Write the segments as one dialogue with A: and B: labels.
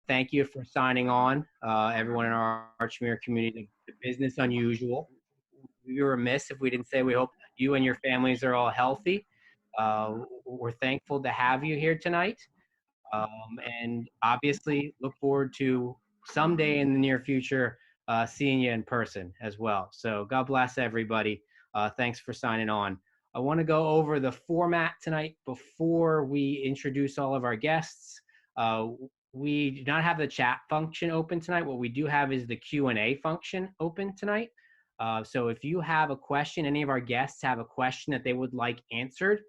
A: thank you for signing on, everyone in our Archmere community. The business unusual. We were remiss if we didn't say we hope you and your families are all healthy. We're thankful to have you here tonight, and obviously look forward to someday in the near future seeing you in person as well. So God bless everybody. Thanks for signing on. I want to go over the format tonight before we introduce all of our guests. We do not have the chat function open tonight. What we do have is the Q&A function open tonight. So if you have a question, any of our guests have a question that they would like answered,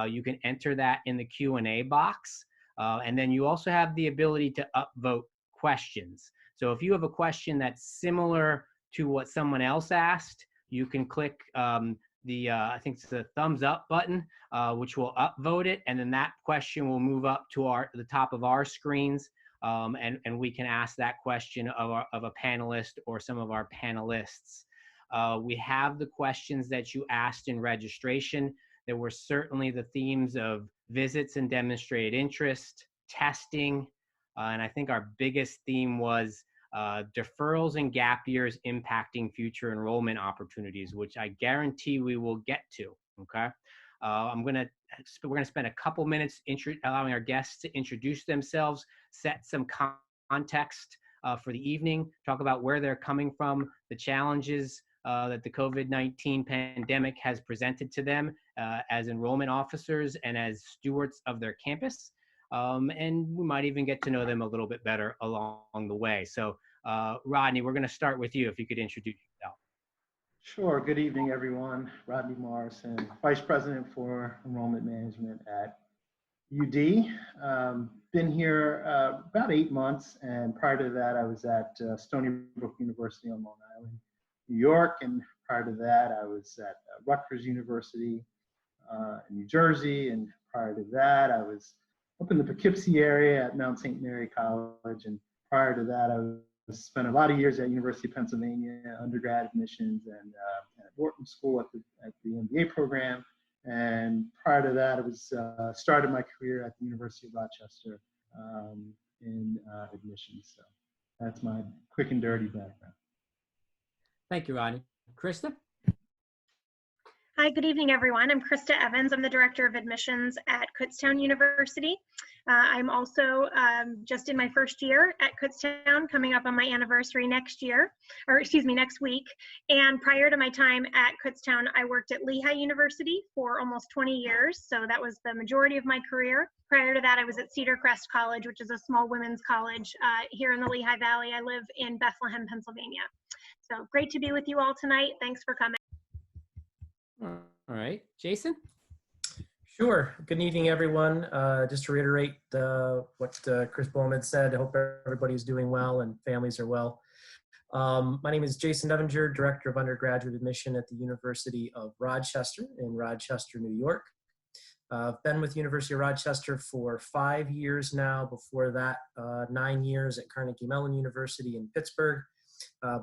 A: you can enter that in the Q&A box. And then you also have the ability to upvote questions. So if you have a question that's similar to what someone else asked, you can click I think it's the thumbs up button, which will upvote it. And then that question will move up to the top of our screens. And we can ask that question of a panelist or some of our panelists. We have the questions that you asked in registration. There were certainly the themes of visits and demonstrated interest, testing, and I think our biggest theme was deferrals and gap years impacting future enrollment opportunities, which I guarantee we will get to, okay? We're gonna spend a couple minutes allowing our guests to introduce themselves, set some context for the evening, talk about where they're coming from, the challenges that the COVID-19 pandemic has presented to them as enrollment officers and as stewards of their campus. And we might even get to know them a little bit better along the way. So Rodney, we're gonna start with you if you could introduce yourself.
B: Sure, good evening everyone. Rodney Morisson, Vice President for Enrollment Management at UD. Been here about 8 months, and prior to that I was at Stony Brook University on Long Island, New York, and prior to that I was at Rutgers University in New Jersey, and prior to that I was up in the Poughkeepsie area at Mount St. Mary College, and prior to that I spent a lot of years at University of Pennsylvania, undergrad admissions, and at Wharton School at the MBA program. And prior to that, I was started my career at the University of Rochester in admissions. So that's my quick and dirty background.
A: Thank you, Rodney. Krista?
C: Hi, good evening, everyone. I'm Krista Evans. I'm the Director of Admissions at Kutztown University. I'm also just in my first year at Kutztown, coming up on my anniversary next week. And prior to my time at Kutztown, I worked at Lehigh University for almost 20 years. So that was the majority of my career. Prior to that, I was at Cedar Crest College, which is a small women's college here in the Lehigh Valley. I live in Bethlehem, Pennsylvania. So great to be with you all tonight. Thanks for coming.
A: All right, Jason?
D: Sure. Good evening, everyone. Just to reiterate what Chris Boehm had said, I hope everybody's doing well and families are well. My name is Jason Nevinger, Director of Undergraduate Admission at the University of Rochester in Rochester, New York. I've been with University of Rochester for 5 years now. Before that, 9 years at Carnegie Mellon University in Pittsburgh.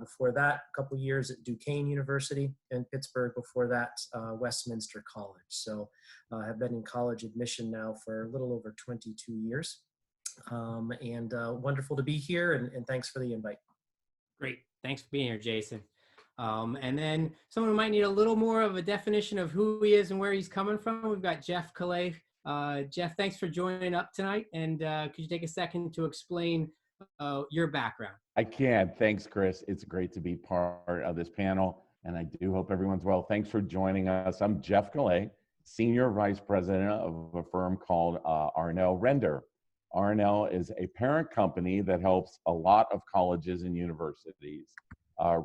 D: Before that, a couple years at Duquesne University in Pittsburgh. Before that, Westminster College. So I have been in college admission now for a little over 22 years. And wonderful to be here, and thanks for the invite.
A: Great. Thanks for being here, Jason. And then someone who might need a little more of a definition of who he is and where he's coming from. We've got Jeff Kallay. Jeff, thanks for joining up tonight. And could you take a second to explain your background?
E: I can. Thanks, Chris. It's great to be part of this panel, and I do hope everyone's well. Thanks for joining us. I'm Jeff Kallay, Senior Vice President of a firm called R&L Render. R&L is a parent company that helps a lot of colleges and universities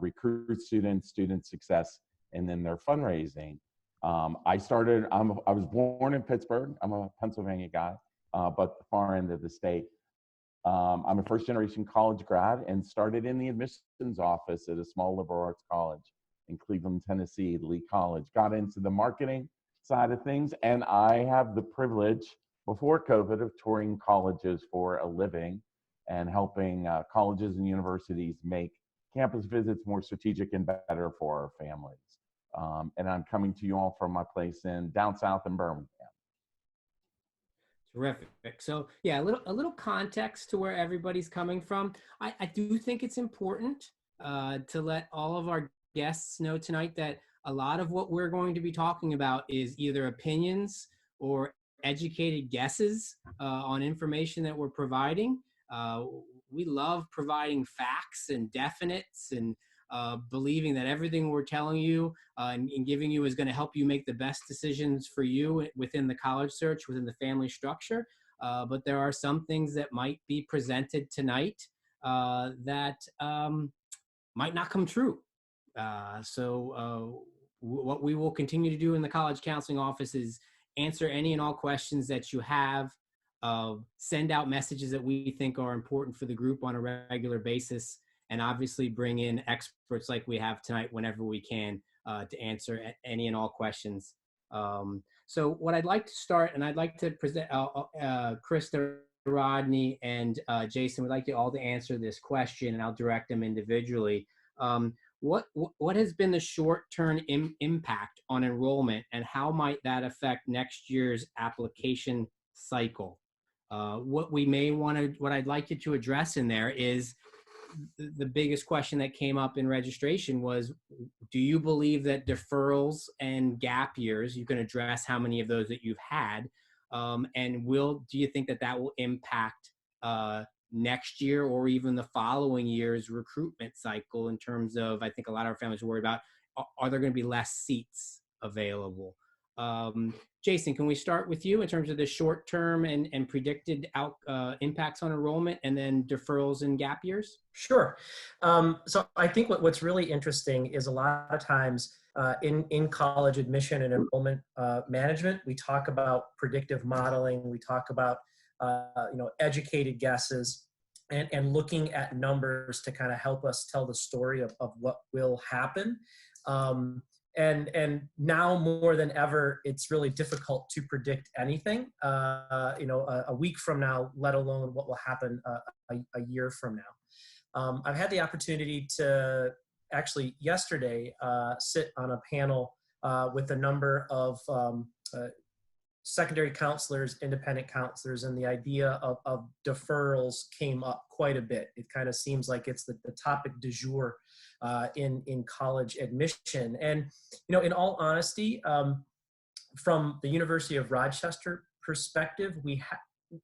E: recruit students, student success, and then their fundraising. I was born in Pittsburgh. I'm a Pennsylvania guy, but the far end of the state. I'm a first-generation college grad and started in the admissions office at a small liberal arts college in Cleveland, Tennessee, Lee College. Got into the marketing side of things, and I have the privilege, before COVID, of touring colleges for a living and helping colleges and universities make campus visits more strategic and better for our families. And I'm coming to you all from my place in down south in Birmingham.
A: Terrific. So yeah, a little context to where everybody's coming from. I do think it's important to let all of our guests know tonight that a lot of what we're going to be talking about is either opinions or educated guesses on information that we're providing. Uh, we love providing facts and definites and believing that everything we're telling you and giving you is going to help you make the best decisions for you within the college search, within the family structure. But there are some things that might be presented tonight that might not come true. What we will continue to do in the college counseling office is answer any and all questions that you have, send out messages that we think are important for the group on a regular basis, and obviously bring in experts like we have tonight whenever we can to answer any and all questions. So what I'd like to start, and I'd like to present Krista, Rodney, and Jason, we'd like you all to answer this question, and I'll direct them individually. What has been the short-term impact on enrollment, and how might that affect next year's application cycle? What I'd like you to address in there is the biggest question that came up in registration was, do you believe that deferrals and gap years, you can address how many of those that you've had, and do you think that will impact next year or even the following year's recruitment cycle in terms of, I think a lot of our families are worried about, are there going to be less seats available? Jason, can we start with you in terms of the short-term and predicted impacts on enrollment, and then deferrals and gap years?
D: Sure. So I think what's really interesting is a lot of times in college admission and enrollment management, we talk about predictive modeling, we talk about educated guesses, and looking at numbers to kind of help us tell the story of what will happen. And now more than ever, it's really difficult to predict anything, a week from now, let alone what will happen a year from now. I've had the opportunity to actually yesterday sit on a panel with a number of secondary counselors, independent counselors, and the idea of deferrals came up quite a bit. It kind of seems like it's the topic du jour in college admission. And, in all honesty, from the University of Rochester perspective,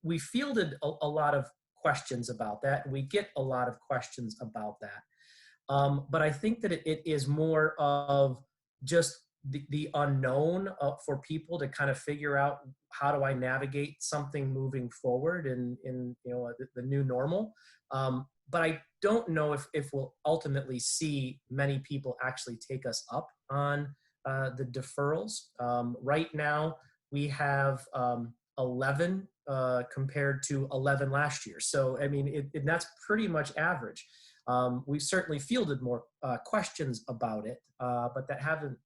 D: we fielded a lot of questions about that, and we get a lot of questions about that. But I think that it is more of just the unknown for people to kind of figure out, how do I navigate something moving forward in the new normal. But I don't know if we'll ultimately see many people actually take us up on the deferrals. Right now, we have 11 compared to 11 last year. So, I mean, that's pretty much average. We've certainly fielded more questions about it, but that haven't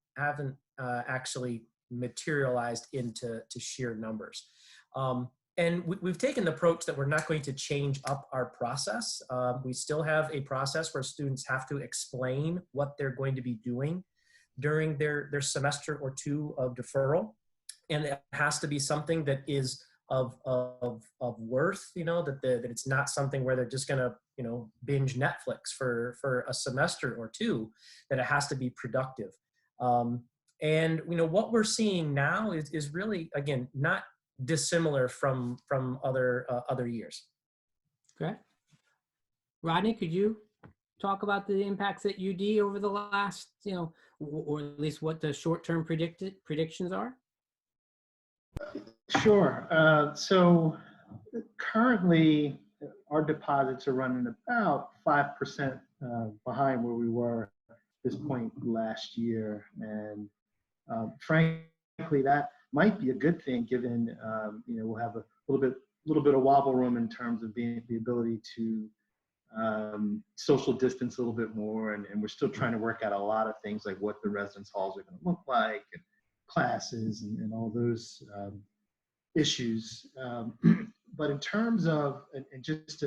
D: actually materialized into sheer numbers. And we've taken the approach that we're not going to change up our process. We still have a process where students have to explain what they're going to be doing during their semester or two of deferral. And it has to be something that is of worth, that it's not something where they're just going to, binge Netflix for a semester or two, that it has to be productive. And what we're seeing now is really, again, not dissimilar from other years.
A: Okay. Rodney, could you talk about the impacts at UD over the last, or at least what the short-term predictions are?
B: Sure. So currently, our deposits are running about 5% behind where we were at this point last year. And frankly, that might be a good thing, given we'll have a little bit of wobble room in terms of the ability to social distance a little bit more, and we're still trying to work out a lot of things like what the residence halls are going to look like, and classes, and all those issues. But in terms of, and just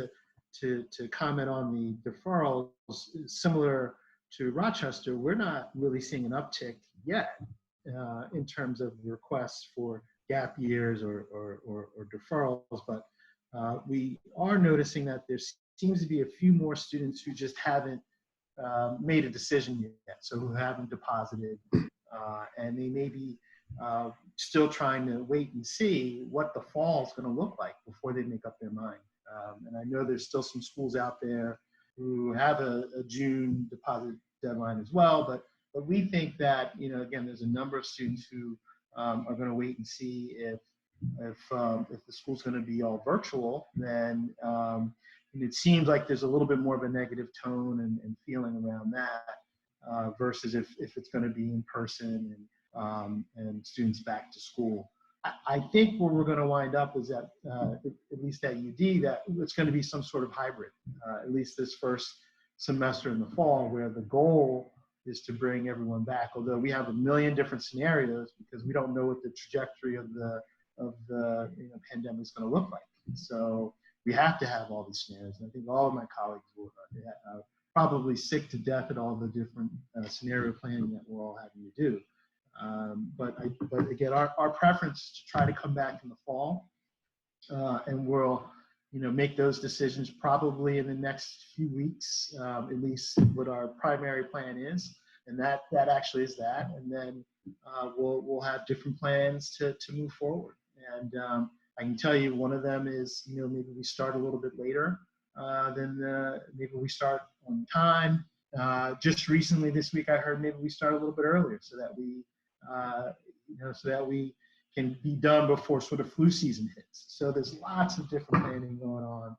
B: to comment on the deferrals, similar to Rochester, we're not really seeing an uptick yet in terms of requests for gap years or deferrals, but we are noticing that there seems to be a few more students who just haven't made a decision yet, so who haven't deposited, and they may be still trying to wait and see what the fall is going to look like before they make up their mind. And I know there's still some schools out there who have a June deposit deadline as well, but we think that, again, there's a number of students who are going to wait and see if the school's going to be all virtual. Then and it seems like there's a little bit more of a negative tone and feeling around that versus if it's going to be in person and students back to school. I think where we're going to wind up is that, at least at UD, that it's going to be some sort of hybrid, at least this first semester in the fall, where the goal is to bring everyone back. Although we have a million different scenarios because we don't know what the trajectory of the pandemic is going to look like. So we have to have all these scenarios. And I think all of my colleagues will probably sick to death at all the different scenario planning that we're all having to do. But again, our preference is to try to come back in the fall, and we'll make those decisions probably in the next few weeks, at least what our primary plan is, and that actually is that, and then we'll have different plans to move forward. And I can tell you one of them is maybe we start a little bit later maybe we start on time. Just recently this week I heard maybe we start a little bit earlier so that we can be done before sort of flu season hits. So there's lots of different planning going on.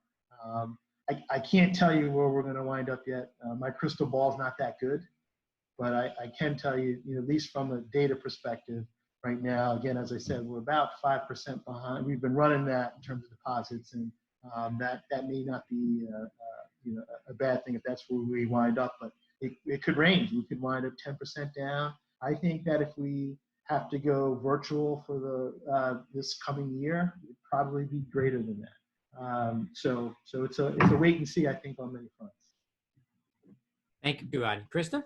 B: I can't tell you where we're going to wind up yet. My crystal ball is not that good, but I can tell you, at least from a data perspective, right now, again, as I said, we're about 5% behind. We've been running that in terms of deposits, and that may not be a bad thing if that's where we wind up, but it could range. We could wind up 10% down. I think that if we have to go virtual for this coming year, it'd probably be greater than that. So it's a wait and see, I think, on many fronts.
A: Thank you, Rodney. Krista?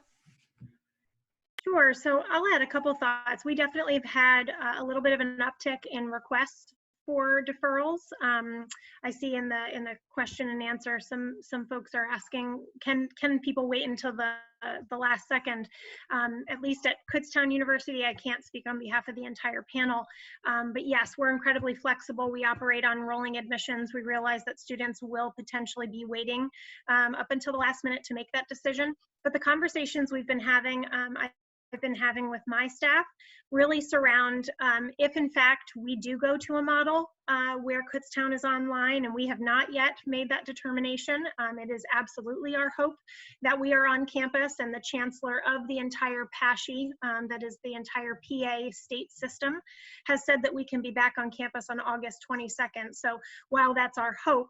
C: Sure. So I'll add a couple thoughts. We definitely have had a little bit of an uptick in requests for deferrals. I see in the question and answer, some folks are asking, can people wait until the last second? At least at Kutztown University, I can't speak on behalf of the entire panel, but yes, we're incredibly flexible. We operate on rolling admissions. We realize that students will potentially be waiting up until the last minute to make that decision. But the conversations we've been having, I've been having with my staff really surround if in fact we do go to a model where Kutztown is online, and we have not yet made that determination. It is absolutely our hope that we are on campus, and the chancellor of the entire PASHE, that is the entire PA state system, has said that we can be back on campus on August 22nd. So while that's our hope,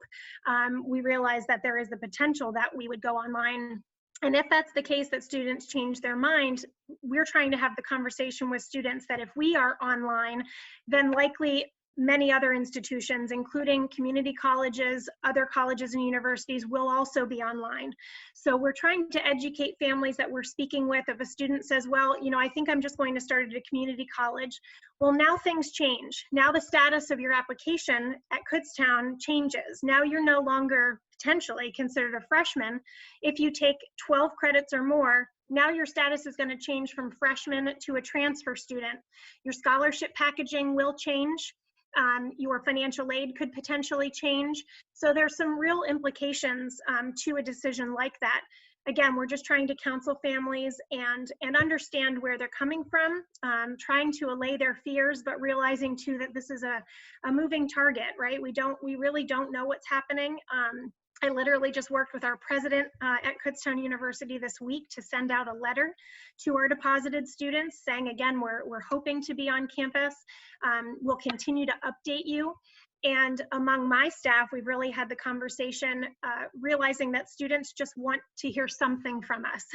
C: we realize that there is the potential that we would go online. And if that's the case, that students change their mind, we're trying to have the conversation with students that if we are online, then likely many other institutions, including community colleges, other colleges and universities, will also be online. So we're trying to educate families that we're speaking with. If a student says, well, I think I'm just going to start at a community college. Well, now things change. Now the status of your application at Kutztown changes. Now you're no longer potentially considered a freshman. If you take 12 credits or more, now your status is going to change from freshman to a transfer student. Your scholarship packaging will change. Your financial aid could potentially change. So there's some real implications to a decision like that. Again, we're just trying to counsel families and understand where they're coming from, trying to allay their fears, but realizing too that this is a moving target, right? We really don't know what's happening. I literally just worked with our president at Kutztown University this week to send out a letter to our deposited students saying, again, we're hoping to be on campus. We'll continue to update you. And among my staff, we've really had the conversation, realizing that students just want to hear something from us.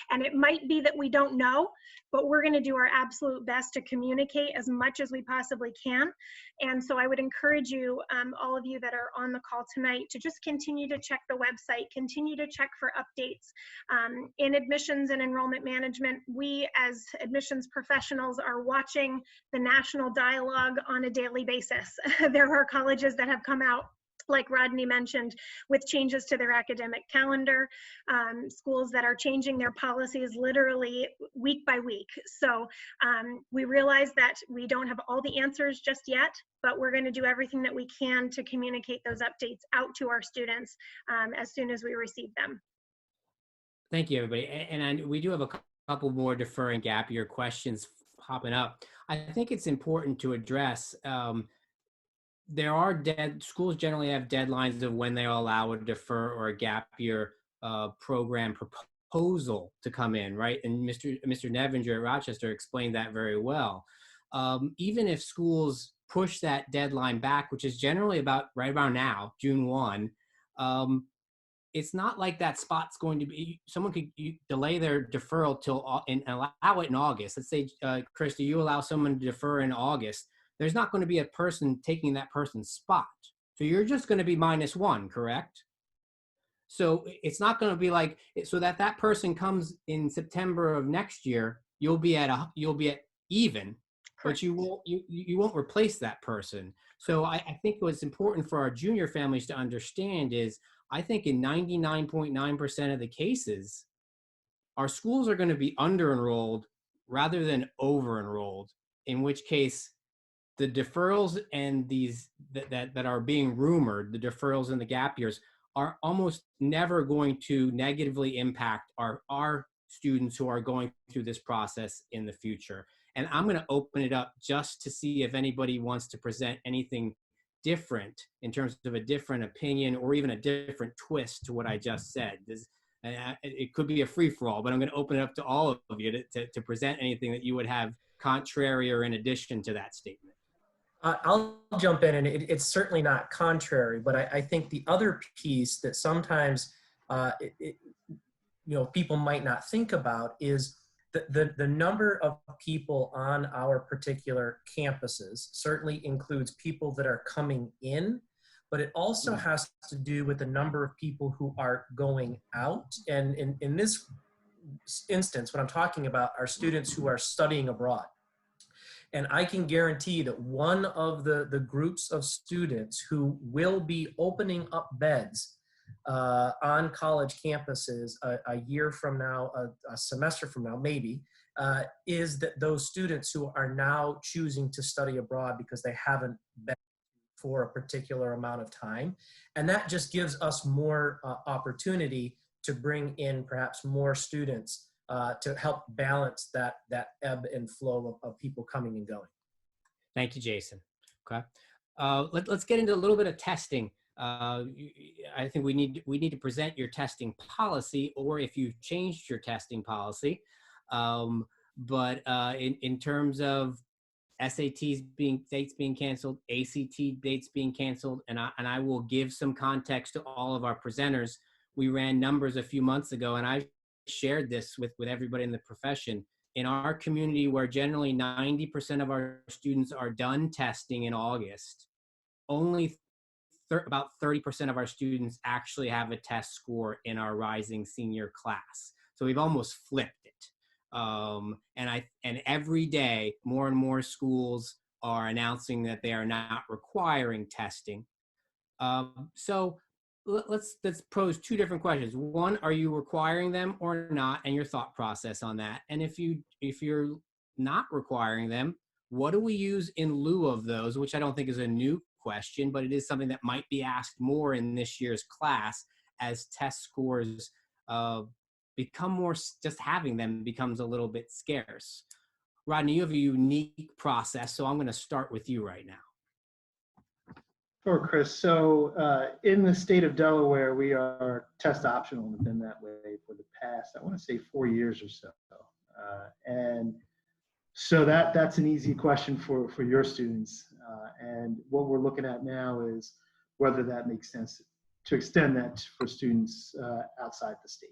C: And it might be that we don't know, but we're going to do our absolute best to communicate as much as we possibly can. And so I would encourage you, all of you that are on the call tonight, to just continue to check the website, continue to check for updates. In admissions and enrollment management, we as admissions professionals are watching the national dialogue on a daily basis. There are colleges that have come out, like Rodney mentioned, with changes to their academic calendar, schools that are changing their policies literally week by week. So we realize that we don't have all the answers just yet, but we're going to do everything that we can to communicate those updates out to our students as soon as we receive them.
A: Thank you, everybody. And we do have a couple more deferring gap year questions popping up. I think it's important to address, there are schools generally have deadlines of when they'll allow a defer or a gap year program proposal to come in, right? And Mr. Nevinger at Rochester explained that very well. Even if schools push that deadline back, which is generally right around now, June 1, it's not like that spot's going to be, someone could delay their deferral and allow it in August. Let's say, Krista, you allow someone to defer in August. There's not going to be a person taking that person's spot. So you're just going to be -1, correct? So it's not going to be like, so that person comes in September of next year, you'll be at even, but you won't replace that person. So I think what's important for our junior families to understand is, I think in 99.9% of the cases, our schools are going to be under-enrolled rather than over-enrolled, in which case the deferrals and these that are being rumored, the deferrals and the gap years, are almost never going to negatively impact our students who are going through this process in the future. And I'm going to open it up just to see if anybody wants to present anything different in terms of a different opinion or even a different twist to what I just said. It could be a free-for-all, but I'm going to open it up to all of you to present anything that you would have contrary or in addition to that statement.
D: I'll jump in, and it's certainly not contrary, but I think the other piece that sometimes people might not think about is the number of people on our particular campuses certainly includes people that are coming in, but it also has to do with the number of people who are going out. And in this instance, what I'm talking about are students who are studying abroad. And I can guarantee that one of the groups of students who will be opening up beds on college campuses a year from now, a semester from now, maybe, is that those students who are now choosing to study abroad because they haven't been for a particular amount of time. And that just gives us more opportunity to bring in perhaps more students to help balance that ebb and flow of people coming and going.
A: Thank you, Jason. Okay, let's get into a little bit of testing. I think we need to present your testing policy, or if you've changed your testing policy. But in terms of SATs dates being canceled, ACT dates being canceled, and I will give some context to all of our presenters. We ran numbers a few months ago, and I shared this with everybody in the profession. In our community, where generally 90% of our students are done testing in August, only about 30% of our students actually have a test score in our rising senior class. So we've almost flipped it. And every day, more and more schools are announcing that they are not requiring testing. So let's pose two different questions. One, are you requiring them or not, and your thought process on that? And if you're not requiring them, what do we use in lieu of those? Which I don't think is a new question, but it is something that might be asked more in this year's class as test scores become more, just having them becomes a little bit scarce. Rodney, you have a unique process, so I'm going to start with you right now.
B: Sure, Chris. So in the state of Delaware, we are test optional and have been that way for the past, I want to say 4 years or so. And So that's an easy question for your students. And what we're looking at now is whether that makes sense to extend that for students outside the state.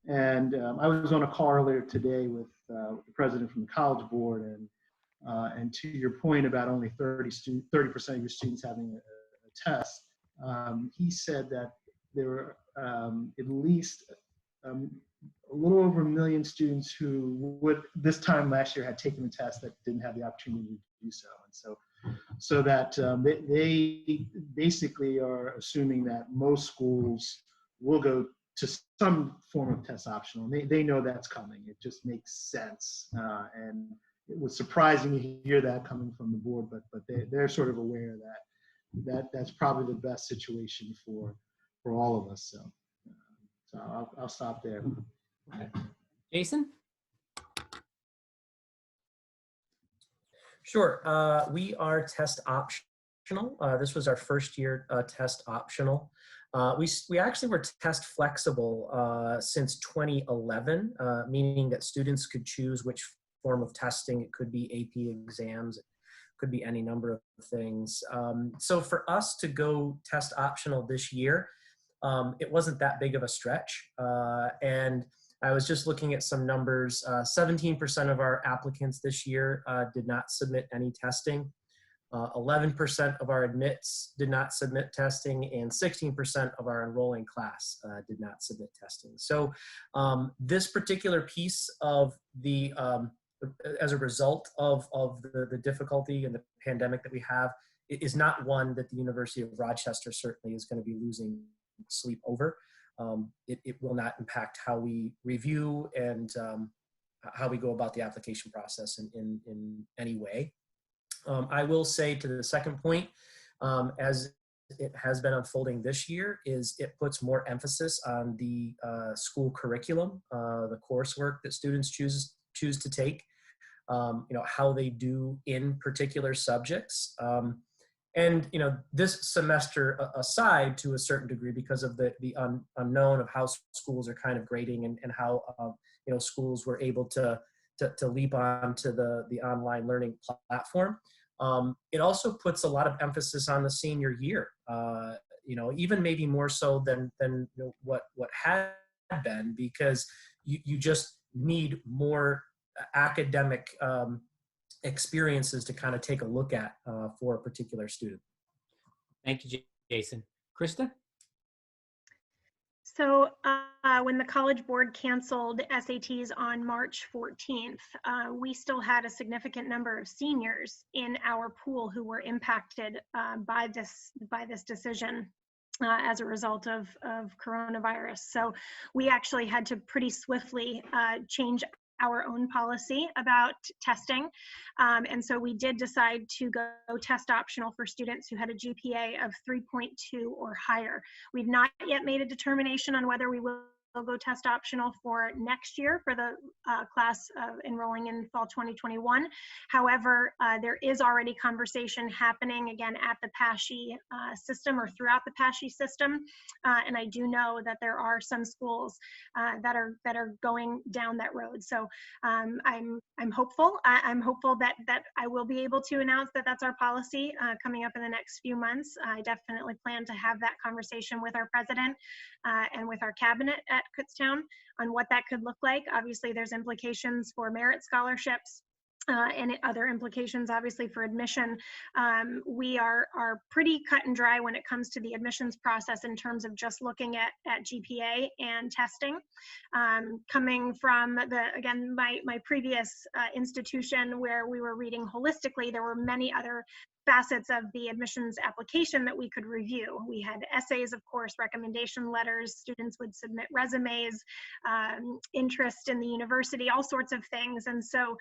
B: I was on a call earlier today with the president from the College Board, and to your point about only 30% of your students having a test, he said that there were at least a little over 1 million students who would this time last year had taken the test that didn't have the opportunity to do so, and so that they basically are assuming that most schools will go to some form of test optional. They know that's coming. It just makes sense, and it was surprising to hear that coming from the board, but they're sort of aware that that's probably the best situation for all of us. So I'll stop there.
A: Jason?
D: Sure. We are test optional. This was our first year test optional. We actually were test flexible since 2011, meaning that students could choose which form of testing. It could be AP exams, it could be any number of things. So for us to go test optional this year, it wasn't that big of a stretch. And I was just looking at some numbers. 17% of our applicants this year did not submit any testing. 11% of our admits did not submit testing, and 16% of our enrolling class did not submit testing. So this particular piece of the, as a result of the difficulty and the pandemic that we have, it is not one that the University of Rochester certainly is going to be losing sleep over. It will not impact how we review and how we go about the application process in any way. I will say to the second point, as it has been unfolding this year, is it puts more emphasis on the school curriculum, the coursework that students choose to take, how they do in particular subjects. And this semester aside, to a certain degree, because of the unknown of how schools are kind of grading and how schools were able to leap on to the online learning platform, it also puts a lot of emphasis on the senior year. Even maybe more so than what had been, because you just need more academic experiences to kind of take a look at for a particular student.
A: Thank you, Jason. Krista?
C: So when the College Board canceled SATs on March 14th, we still had a significant number of seniors in our pool who were impacted by this decision as a result of coronavirus. So we actually had to pretty swiftly change our own policy about testing. And so we did decide to go test optional for students who had a GPA of 3.2 or higher. We've not yet made a determination on whether we will go test optional for next year for the class enrolling in fall 2021. However, there is already conversation happening again at the PASHE system or throughout the PASHE system. And I do know that there are some schools that are going down that road. So I'm hopeful. I'm hopeful that I will be able to announce that that's our policy coming up in the next few months. I definitely plan to have that conversation with our president and with our cabinet at Kutztown on what that could look like. Obviously, there's implications for merit scholarships and other implications, obviously, for admission. We are pretty cut and dry when it comes to the admissions process in terms of just looking at GPA and testing. Coming from my previous institution where we were reading holistically, there were many other facets of the admissions application that we could review. We had essays, of course, recommendation letters, students would submit resumes, interest in the university, all sorts of things. And so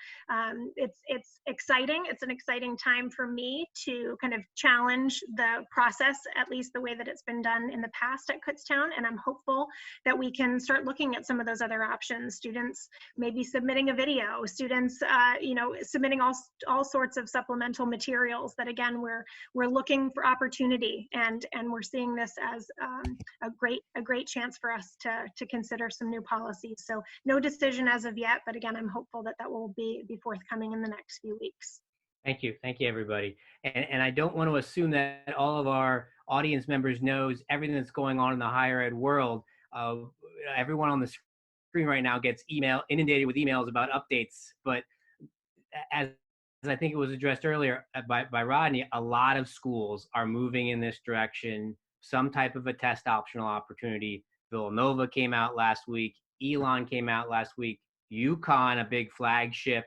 C: it's exciting. It's an exciting time for me to kind of challenge the process, at least the way that it's been done in the past at Kutztown. And I'm hopeful that we can start looking at some of those other options. Students maybe submitting a video, students, submitting all sorts of supplemental materials that again, we're looking for opportunity, and we're seeing this as a great chance for us to consider some new policies. So no decision as of yet, but again, I'm hopeful that that will be forthcoming in the next few weeks.
A: Thank you, everybody. And I don't want to assume that all of our audience members knows everything that's going on in the higher ed world. Everyone on the screen right now gets inundated with emails about updates, but as I think it was addressed earlier by Rodney, a lot of schools are moving in this direction, some type of a test optional opportunity. Villanova came out last week, Elon came out last week, UConn, a big flagship,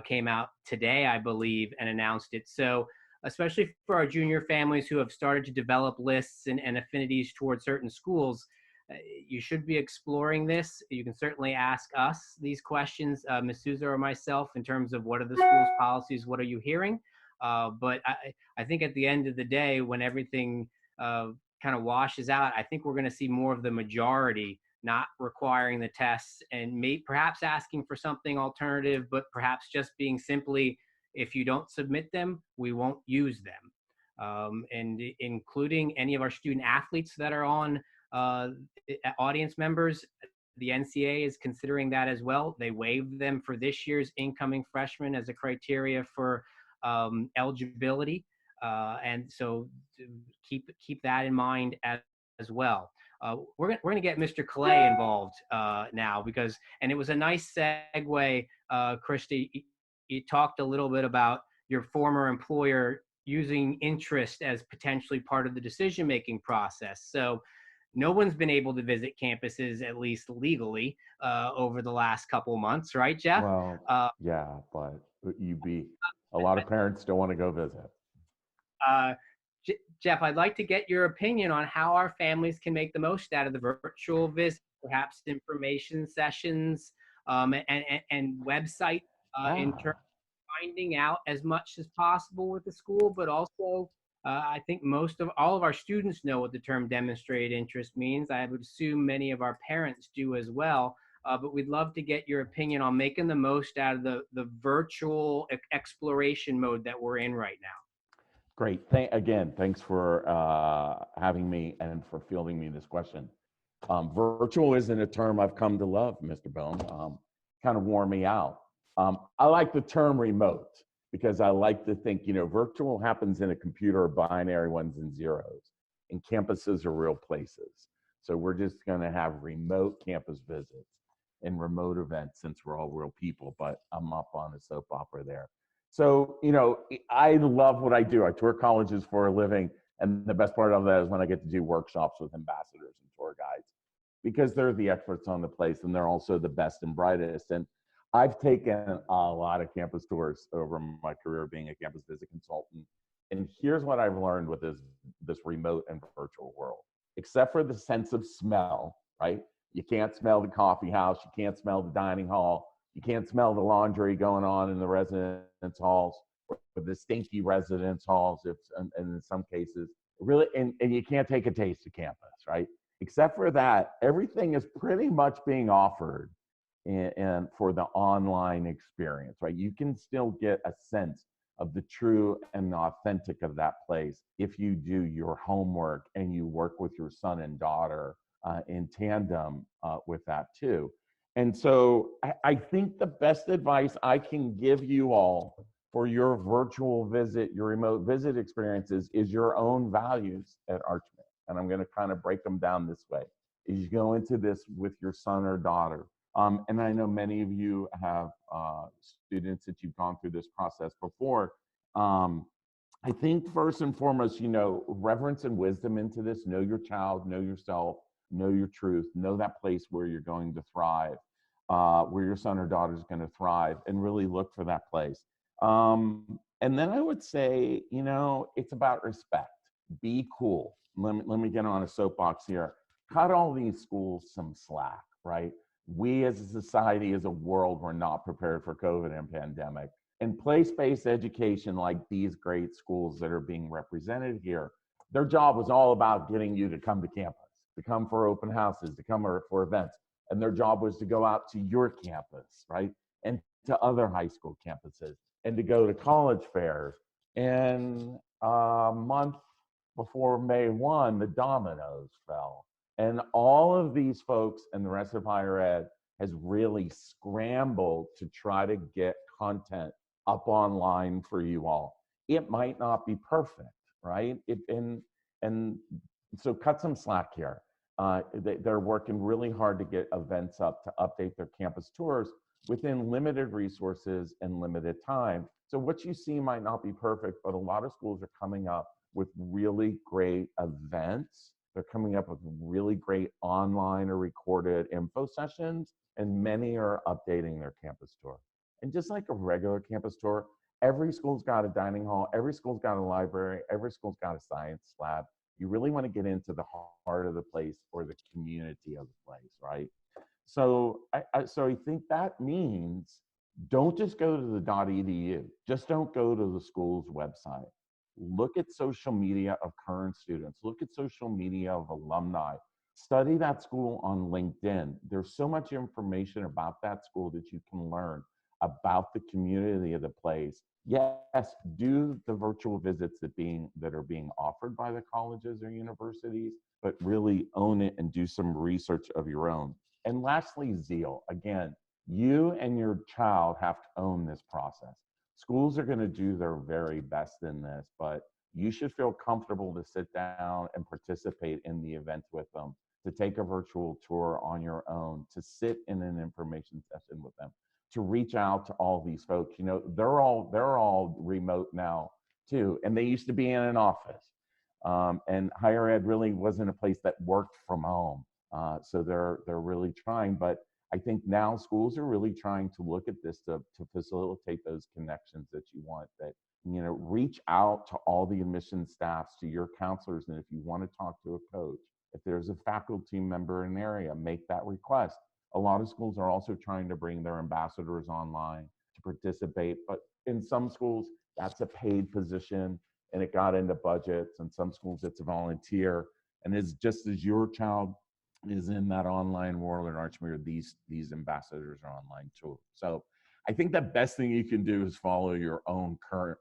A: came out today, I believe, and announced it. So especially for our junior families who have started to develop lists and affinities towards certain schools, you should be exploring this. You can certainly ask us these questions, Ms. Souza or myself, in terms of what are the school's policies, what are you hearing? But I think at the end of the day, when everything kind of washes out, I think we're going to see more of the majority not requiring the tests and perhaps asking for something alternative, but perhaps just being simply, if you don't submit them, we won't use them. And including any of our student athletes that are on audience members, the NCAA is considering that as well. They waived them for this year's incoming freshmen as a criteria for eligibility. And so keep that in mind as well. We're going to get Mr. Kallay involved now and it was a nice segue, Krista. You talked a little bit about your former employer using interest as potentially part of the decision-making process. So no one's been able to visit campuses, at least legally, over the last couple of months, right, Jeff?
E: Well, yeah, but a lot of parents don't want to go visit.
A: Jeff, I'd like to get your opinion on how our families can make the most out of the virtual visit, perhaps information sessions and website in terms of finding out as much as possible with the school, but also I think all of our students know what the term demonstrated interest means. I would assume many of our parents do as well, but we'd love to get your opinion on making the most out of the virtual exploration mode that we're in right now.
E: Great. Again, thanks for having me and for fielding me this question. Virtual isn't a term I've come to love, Mr. Boehm. Kind of wore me out. I like the term remote because I like to think, virtual happens in a computer, binary ones and zeros, and campuses are real places. So we're just going to have remote campus visits and remote events since we're all real people, but I'm up on a soap opera there. So, I love what I do. I tour colleges for a living. And the best part of that is when I get to do workshops with ambassadors and tour guides, because they're the experts on the place and they're also the best and brightest. And I've taken a lot of campus tours over my career being a campus visit consultant. And here's what I've learned with this remote and virtual world, except for the sense of smell, right? You can't smell the coffee house. You can't smell the dining hall. You can't smell the laundry going on in the residence halls or the stinky residence halls, and in some cases, really, and you can't take a taste of campus, right? Except for that, everything is pretty much being offered and for the online experience, right? You can still get a sense of the true and authentic of that place if you do your homework and you work with your son and daughter in tandem with that too. And so I think the best advice I can give you all for your virtual visit, your remote visit experiences is your own values at Archmere. And I'm going to kind of break them down this way. Is you go into this with your son or daughter. And I know many of you have students that you've gone through this process before. I think first and foremost, reverence and wisdom into this. Know your child, know yourself, know your truth, know that place where you're going to thrive, where your son or daughter is going to thrive, and really look for that place. And then I would say, it's about respect. Be cool. Let me get on a soapbox here. Cut all these schools some slack, right? We as a society, as a world, were not prepared for COVID and pandemic. And place-based education, like these great schools that are being represented here, their job was all about getting you to come to campus, to come for open houses, to come for events. And their job was to go out to your campus, right? And to other high school campuses, and to go to college fairs, And a month before May 1, the dominoes fell. And all of these folks and the rest of higher ed has really scrambled to try to get content up online for you all. It might not be perfect, right? And so cut some slack here. They're working really hard to get events up to update their campus tours within limited resources and limited time. So what you see might not be perfect, but a lot of schools are coming up with really great events. They're coming up with really great online or recorded info sessions, and many are updating their campus tour. And just like a regular campus tour, every school's got a dining hall, every school's got a library, every school's got a science lab. You really want to get into the heart of the place or the community of the place, right? So I think that means don't just go to the .edu. Just don't go to the school's website. Look at social media of current students. Look at social media of alumni. Study that school on LinkedIn. There's so much information about that school that you can learn about the community of the place. Yes, do the virtual visits that are being offered by the colleges or universities, but really own it and do some research of your own. And lastly, zeal. Again, you and your child have to own this process. Schools are going to do their very best in this, but you should feel comfortable to sit down and participate in the event with them, to take a virtual tour on your own, to sit in an information session with them, to reach out to all these folks. You know, they're all remote now too, and they used to be in an office. And higher ed really wasn't a place that worked from home. So they're really trying, but I think now schools are really trying to look at this to facilitate those connections that you want, that, you know, reach out to all the admissions staffs, to your counselors. And if you want to talk to a coach, if there's a faculty member in an area, make that request. A lot of schools are also trying to bring their ambassadors online to participate, but in some schools, that's a paid position and it got into budgets. And some schools, it's a volunteer. And it's just as your child is in that online world at Archmere, these ambassadors are online too. So I think the best thing you can do is follow your own current,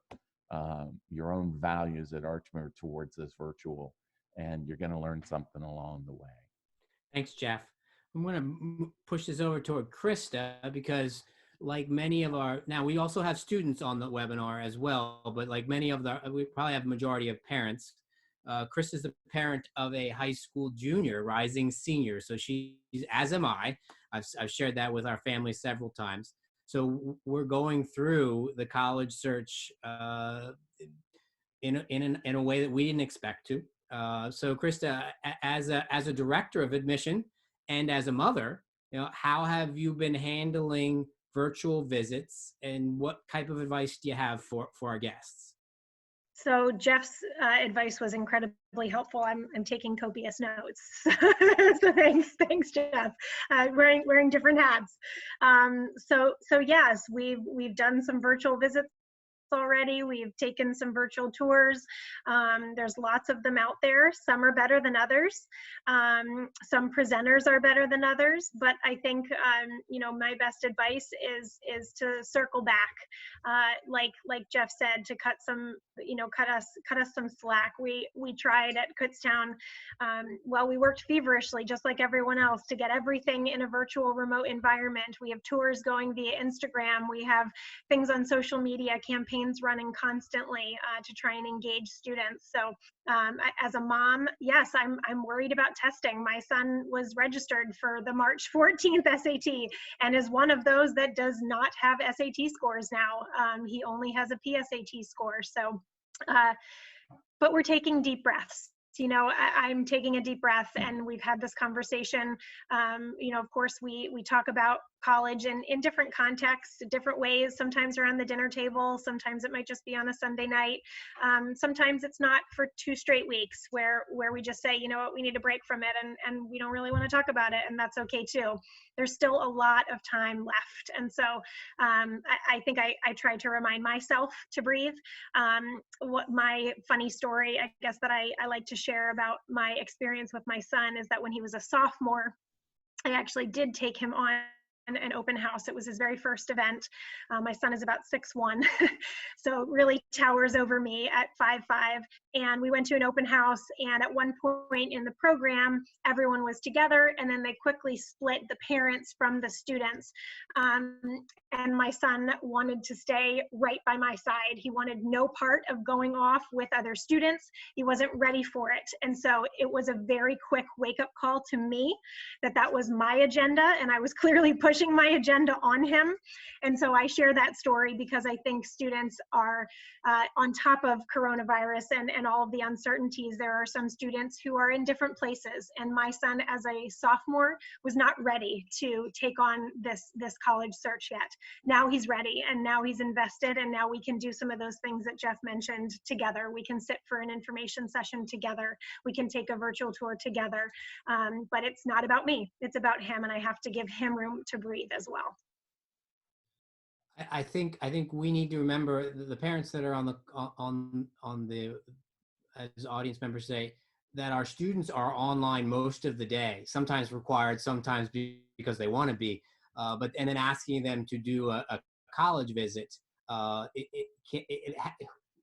E: your own values at Archmere towards this virtual, and you're going to learn something along the way.
A: Thanks, Jeff. I'm going to push this over toward Krista, because like many of now we also have students on the webinar as well, but like many of we probably have a majority of parents. Krista's the parent of a high school junior, rising senior. So she's, as am I. I've shared that with our family several times. So we're going through the college search in a way that we didn't expect to. So Krista, as a director of admission and as a mother, you know, how have you been handling virtual visits, and what type of advice do you have for our guests?
C: So Jeff's advice was incredibly helpful. I'm taking copious notes. So thanks, Jeff. Wearing different hats. So yes, we've done some virtual visits already. We've taken some virtual tours. There's lots of them out there. Some are better than others. Some presenters are better than others, but I think, you know, my best advice is to circle back. Like Jeff said, to cut us some slack. We tried at Kutztown, well, we worked feverishly, just like everyone else, to get everything in a virtual remote environment. We have tours going via Instagram. We have things on social media, campaigns running constantly to try and engage students. So as a mom, yes, I'm worried about testing. My son was registered for the March 14th SAT and is one of those that does not have SAT scores now. He only has a PSAT score. So, but we're taking deep breaths. You know, I'm taking a deep breath, and we've had this conversation. You know, of course, we talk about college in different contexts, different ways, sometimes around the dinner table, sometimes it might just be on a Sunday night. Sometimes it's not for 2 straight weeks where we just say, you know what, we need a break from it, and we don't really want to talk about it, and that's okay too. There's still a lot of time left. And so I think I try to remind myself to breathe. What my funny story, I guess, that I like to share about my experience with my son is that when he was a sophomore, I actually did take him on an open house. It was his very first event. My son is about 6'1", so really towers over me at 5'5". And we went to an open house, and at one point in the program, everyone was together, and then they quickly split the parents from the students. And my son wanted to stay right by my side. He wanted no part of going off with other students. He wasn't ready for it. And so it was a very quick wake-up call to me that was my agenda, and I was clearly pushing my agenda on him. And so I share that story because I think students are on top of coronavirus and all of the uncertainties. There are some students who are in different places, and my son as a sophomore was not ready to take on this college search yet. Now he's ready, and now he's invested, and now we can do some of those things that Jeff mentioned together. We can sit for an information session together. We can take a virtual tour together. But it's not about me, it's about him, and I have to give him room to breathe as well.
A: I think we need to remember the parents that are on the as audience members say that our students are online most of the day, sometimes required, sometimes because they want to be, and then asking them to do a college visit, we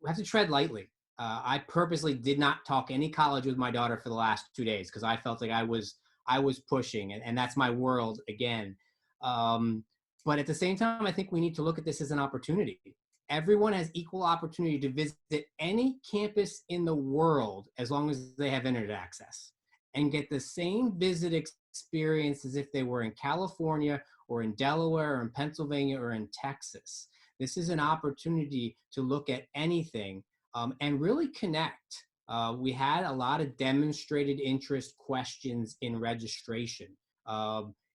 A: have to tread lightly. I purposely did not talk any college with my daughter for the last 2 days because I felt like I was pushing, and that's my world again. But at the same time, I think we need to look at this as an opportunity. Everyone has equal opportunity to visit any campus in the world as long as they have internet access and get the same visit experience as if they were in California or in Delaware or in Pennsylvania or in Texas. This is an opportunity to look at anything and really connect. We had a lot of demonstrated interest questions in registration.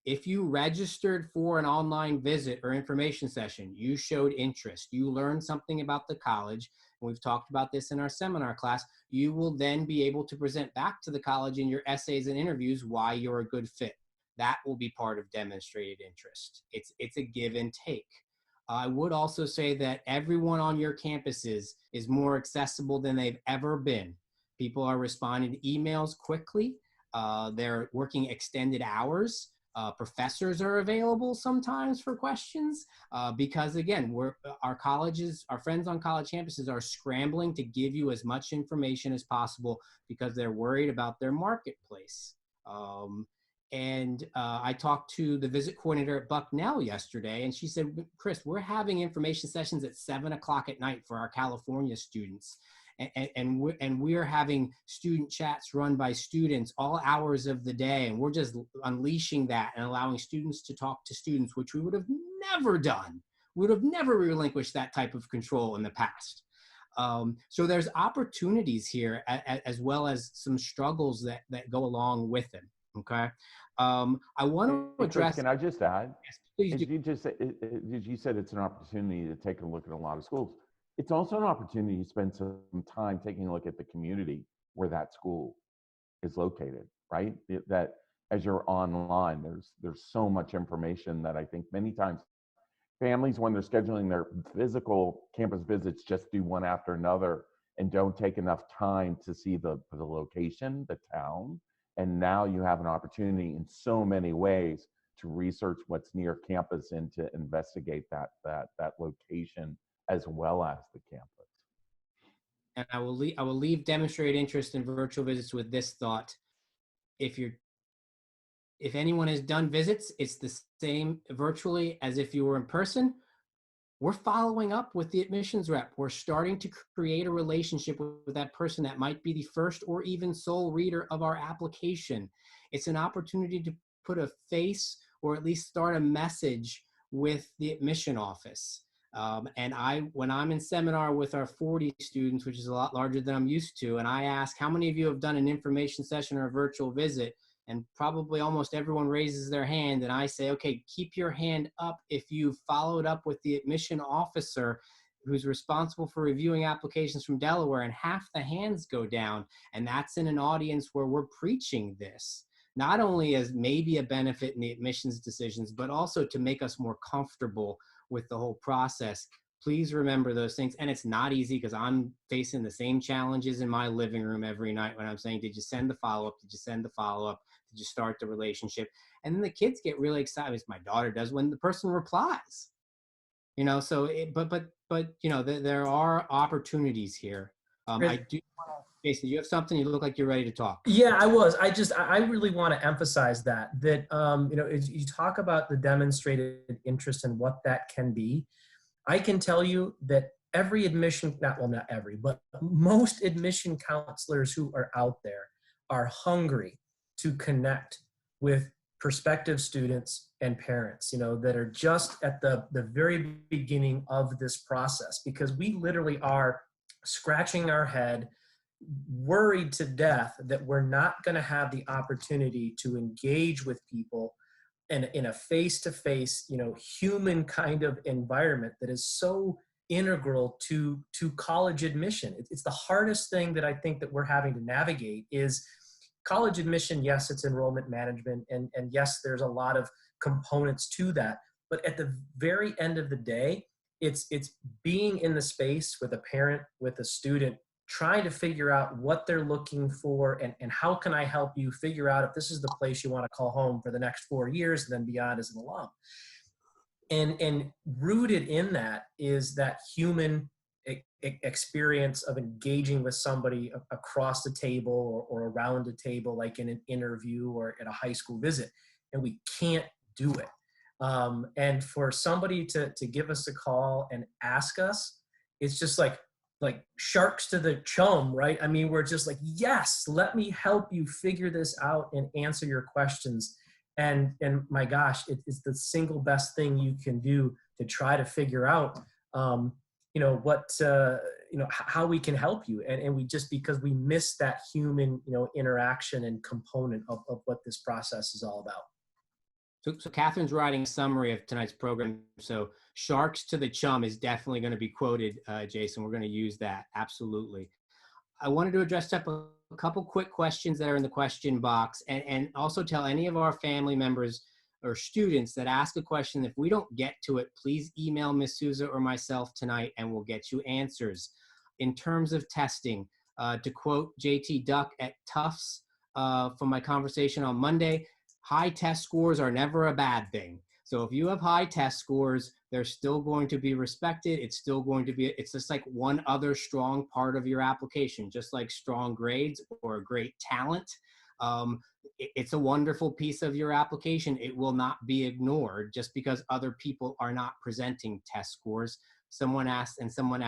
A: If you registered for an online visit or information session, you showed interest, you learned something about the college, and we've talked about this in our seminar class, you will then be able to present back to the college in your essays and interviews why you're a good fit. That will be part of demonstrated interest. It's a give and take. I would also say that everyone on your campuses is more accessible than they've ever been. People are responding to emails quickly. They're working extended hours. Professors are available sometimes for questions because again, our friends on college campuses are scrambling to give you as much information as possible because they're worried about their marketplace. I talked to the visit coordinator at Bucknell yesterday, and she said, Chris, we're having information sessions at 7 o'clock at night for our California students. And we're having student chats run by students all hours of the day, and we're just unleashing that and allowing students to talk to students, which we would have never done. We would have never relinquished that type of control in the past. So there's opportunities here as well as some struggles that go along with it. Okay. I want to address.
E: Chris, can I just add?
A: Yes, please do.
E: You said it's an opportunity to take a look at a lot of schools. It's also an opportunity to spend some time taking a look at the community where that school is located, right? That as you're online, there's so much information that I think many times families, when they're scheduling their physical campus visits, just do one after another and don't take enough time to see the location, the town. And now you have an opportunity in so many ways to research what's near campus and to investigate that location as well as the campus.
A: And I will leave demonstrated interest in virtual visits with this thought. If anyone has done visits, it's the same virtually as if you were in person. We're following up with the admissions rep. We're starting to create a relationship with that person that might be the first or even sole reader of our application. It's an opportunity to put a face or at least start a message with the admission office. When I'm in seminar with our 40 students, which is a lot larger than I'm used to, and I ask how many of you have done an information session or a virtual visit, and probably almost everyone raises their hand, and I say, okay, keep your hand up if you followed up with the admission officer who's responsible for reviewing applications from Delaware, and half the hands go down, and that's in an audience where we're preaching this, not only as maybe a benefit in the admissions decisions, but also to make us more comfortable with the whole process. Please remember those things. And it's not easy because I'm facing the same challenges in my living room every night when I'm saying, did you send the follow-up? Did you send the follow-up? to just start the relationship. And then the kids get really excited, as my daughter does, when the person replies. So there are opportunities here. I do want to, Jason, you have something? You look like you're ready to talk.
D: Yeah, I really want to emphasize that as you talk about the demonstrated interest and what that can be. I can tell you that every admission, not every, but most admission counselors who are out there are hungry to connect with prospective students and parents, that are just at the very beginning of this process, because we literally are scratching our head, worried to death that we're not going to have the opportunity to engage with people in a face-to-face, human kind of environment that is so integral to college admission. It's the hardest thing that I think that we're having to navigate is college admission. Yes, it's enrollment management, and yes, there's a lot of components to that. But at the very end of the day, it's being in the space with a parent, with a student, trying to figure out what they're looking for and how can I help you figure out if this is the place you want to call home for the next 4 years and then beyond as an alum. And rooted in that is that human experience of engaging with somebody across the table or around a table, like in an interview or at a high school visit. And we can't do it. And for somebody to give us a call and ask us, it's just like sharks to the chum, right? I mean, we're just like, yes, let me help you figure this out and answer your questions. And my gosh, it's the single best thing you can do to try to figure out, how we can help you. And we just, because we miss that human, interaction and component of what this process is all about.
A: So Catherine's writing a summary of tonight's program. So sharks to the chum is definitely going to be quoted, Jason. We're going to use that. Absolutely. I wanted to address up a couple quick questions that are in the question box, and also tell any of our family members or students that ask a question, if we don't get to it, please email Ms. Souza or myself tonight and we'll get you answers. In terms of testing, to quote JT Duck at Tufts from my conversation on Monday, high test scores are never a bad thing. So if you have high test scores, they're still going to be respected. It's still going to be, it's just like one other strong part of your application, just like strong grades or great talent. It's a wonderful piece of your application. It will not be ignored just because other people are not presenting test scores. Someone asked, and someone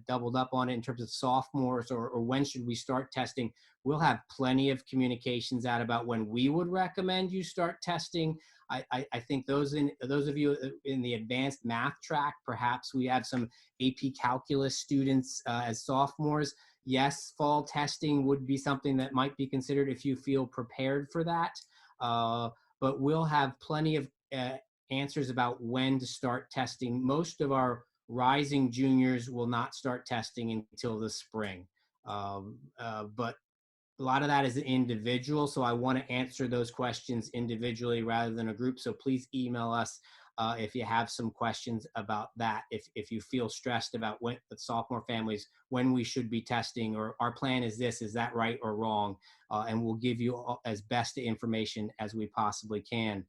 A: doubled up on it in terms of sophomores or when should we start testing. We'll have plenty of communications out about when we would recommend you start testing. I think those of you in the advanced math track, perhaps we have some AP calculus students as sophomores. Yes, fall testing would be something that might be considered if you feel prepared for that. But we'll have plenty of answers about when to start testing. Most of our rising juniors will not start testing until the spring. But a lot of that is individual, so I want to answer those questions individually rather than a group. So please email us if you have some questions about that. If you feel stressed about when the sophomore families, when we should be testing, or our plan is this, is that right or wrong? And we'll give you as best information as we possibly can.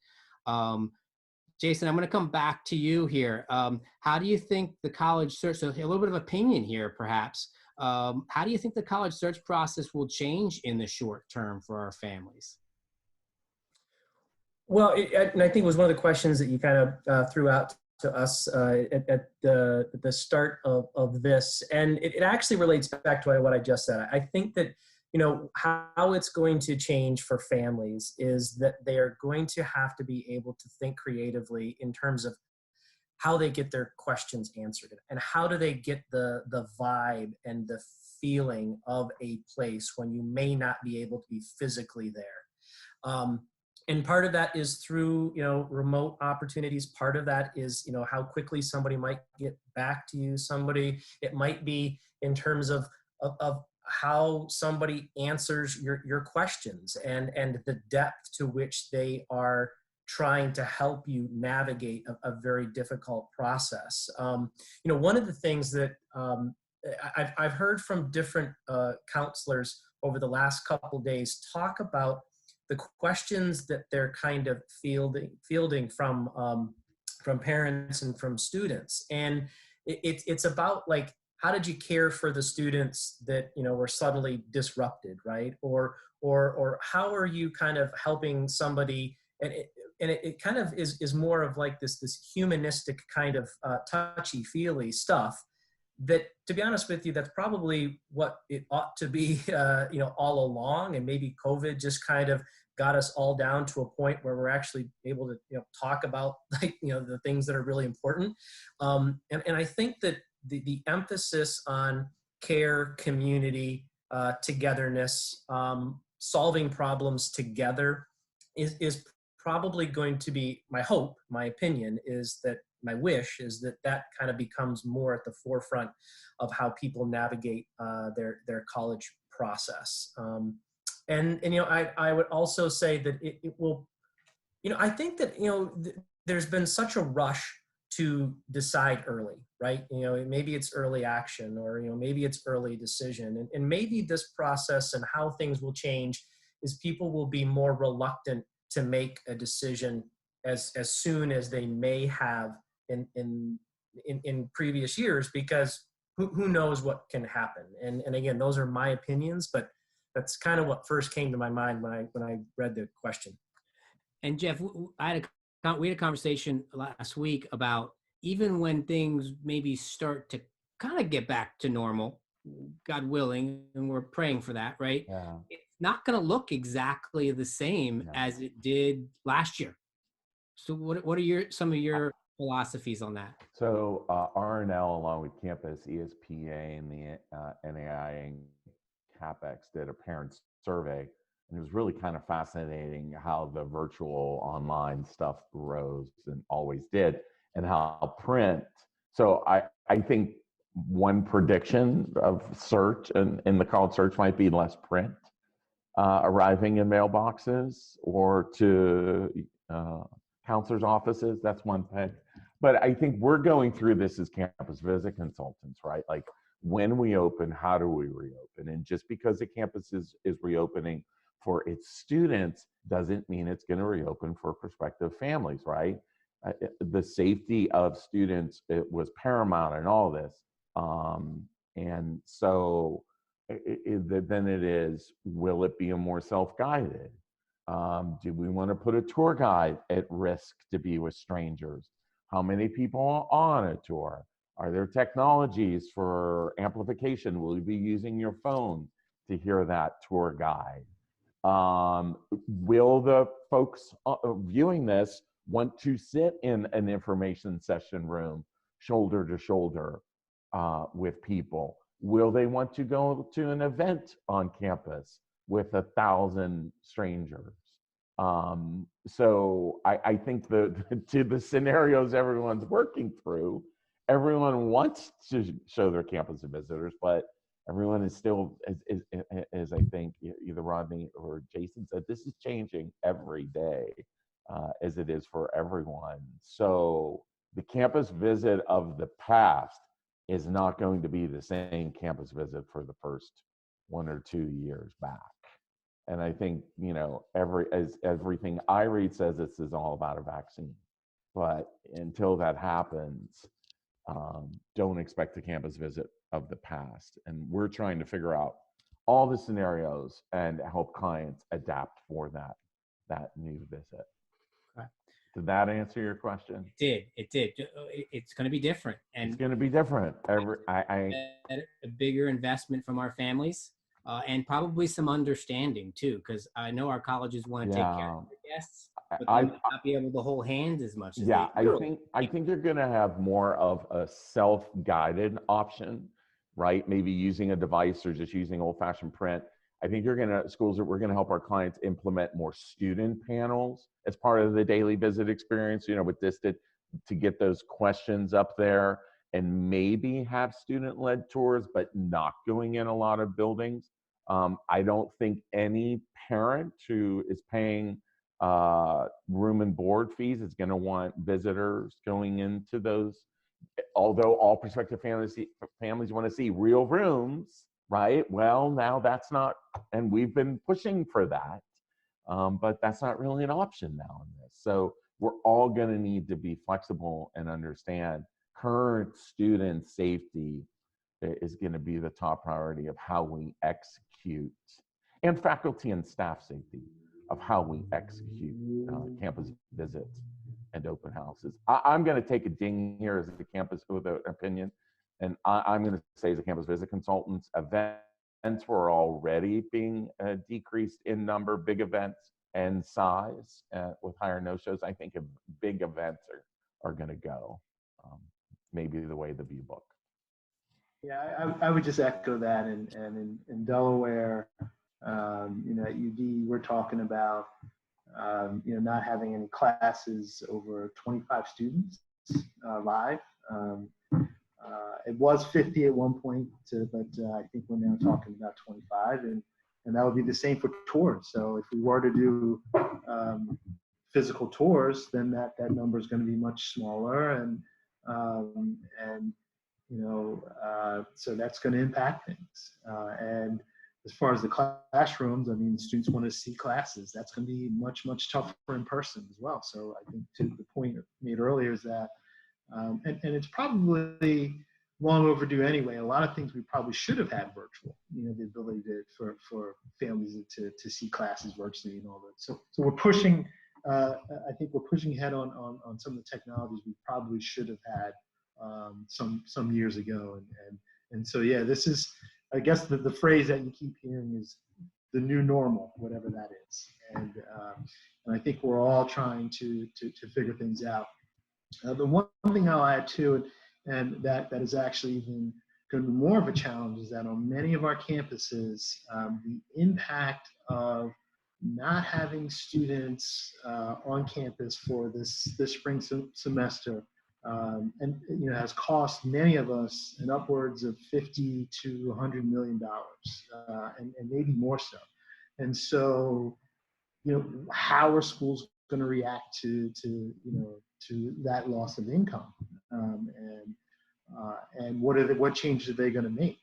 A: Jason, I'm going to come back to you here. How do you think the college search, so a little bit of opinion here perhaps, how do you think the college search process will change in the short term for our families?
D: Well, and I think it was one of the questions that you kind of threw out to us at the start of this. And it actually relates back to what I just said. I think that, how it's going to change for families is that they are going to have to be able to think creatively in terms of how they get their questions answered and how do they get the vibe and the feeling of a place when you may not be able to be physically there. And part of that is through, remote opportunities. Part of that is, how quickly somebody might get back to you. It might be in terms of how somebody answers your questions and the depth to which they are trying to help you navigate a very difficult process. One of the things that I've heard from different counselors over the last couple days talk about the questions that they're kind of fielding from parents and from students. And it's about like, how did you care for the students that, you know, were suddenly disrupted, right? Or how are you kind of helping somebody? And it kind of is more of like this humanistic kind of touchy-feely stuff that, to be honest with you, that's probably what it ought to be, you know, all along. And maybe COVID just kind of got us all down to a point where we're actually able to, you know, talk about, like, you know, the things that are really important. And I think that the emphasis on care, community, togetherness, solving problems together is probably going to be, my hope, my opinion is that, my wish is that that kind of becomes more at the forefront of how people navigate their college process. And you know, I would also say that it will, you know, I think that, you know, there's been such a rush to decide early, right? You know, maybe it's early action, or, you know, maybe it's early decision. And maybe this process and how things will change is people will be more reluctant to make a decision as soon as they may have in previous years, because who knows what can happen. And again, those are my opinions, but that's kind of what first came to my mind when I read the question.
A: And Jeff, we had a conversation last week about, even when things maybe start to kind of get back to normal, God willing, and we're praying for that, right?
E: Yeah.
A: It's not going to look exactly the same as it did last year. So what are some of your philosophies on that?
E: So RNL, along with Campus, ESPA, and the NAI and CapEx did a parent survey, and it was really kind of fascinating how the virtual online stuff rose and always did, and how print. So I think one prediction of search in the college search might be less print arriving in mailboxes or to counselors' offices. That's one thing. But I think we're going through this as campus visit consultants, right? Like, when we open, how do we reopen? And just because the campus is reopening for its students doesn't mean it's going to reopen for prospective families, right? The safety of students, it was paramount in all this. And so then it is, will it be a more self-guided? Do we want to put a tour guide at risk to be with strangers? How many people are on a tour? Are there technologies for amplification? Will you be using your phone to hear that tour guide? Will the folks viewing this want to sit in an information session room, shoulder to shoulder with people? Will they want to go to an event on campus with 1,000 strangers? So I think to the scenarios everyone's working through, everyone wants to show their campus to visitors, but everyone is still, as I think either Rodney or Jason said, this is changing every day, as it is for everyone. So the campus visit of the past is not going to be the same campus visit for the first 1 or 2 years back. And I think, you know, everything I read says this is all about a vaccine. But until that happens, don't expect the campus visit of the past. And we're trying to figure out all the scenarios and help clients adapt for that new visit.
A: Okay.
E: Did that answer your question?
A: It did. It's going to be different. And
E: it's going to be different.
A: A bigger investment from our families. And probably some understanding too, because I know our colleges want to take care of their guests, but they might not be able to hold hands as much as they do.
E: I think you're going to have more of a self-guided option, right? Maybe using a device or just using old-fashioned print. I think we're going to help our clients implement more student panels as part of the daily visit experience, you know, with Distant, to get those questions up there, and maybe have student-led tours, but not going in a lot of buildings. I don't think any parent who is paying room and board fees is going to want visitors going into those. Although all prospective families want to see real rooms, right? Well, now that's not, and we've been pushing for that. but that's not really an option now in this. So we're all going to need to be flexible and understand current student safety is going to be the top priority of how we execute, and faculty and staff safety of how we execute campus visits and open houses. I'm going to take a ding here as a campus with an opinion, and I'm going to say as a campus visit consultant, events were already being decreased in number, big events and size with higher no-shows. I think big events are going to go, maybe the way the view book.
B: Yeah, I would just echo that. And in Delaware, you know, at UD, we're talking about, you know, not having any classes over 25 students live. It was 50 at one point, but I think we're now talking about 25, and that would be the same for tours. So if we were to do physical tours, then that number is going to be much smaller, and you know, so that's going to impact things. And as far as the classrooms, I mean, students want to see classes. That's going to be much tougher in person as well. So I think to the point made earlier is that, and it's probably long overdue anyway. A lot of things we probably should have had virtual. You know, the ability for families to see classes virtually and all that. So we're pushing. I think we're pushing ahead on some of the technologies we probably should have had some years ago. And so yeah, this is, I guess the phrase that you keep hearing is the new normal, whatever that is. And I think we're all trying to figure things out. The one thing I'll add to it, and that is actually even going to be more of a challenge, is that on many of our campuses, the impact of not having students on campus for this spring semester, and you know, has cost many of us an upwards of $50 to $100 million, and maybe more so. And so, you know, how are schools going to react to you know, to that loss of income, and what changes are they going to make?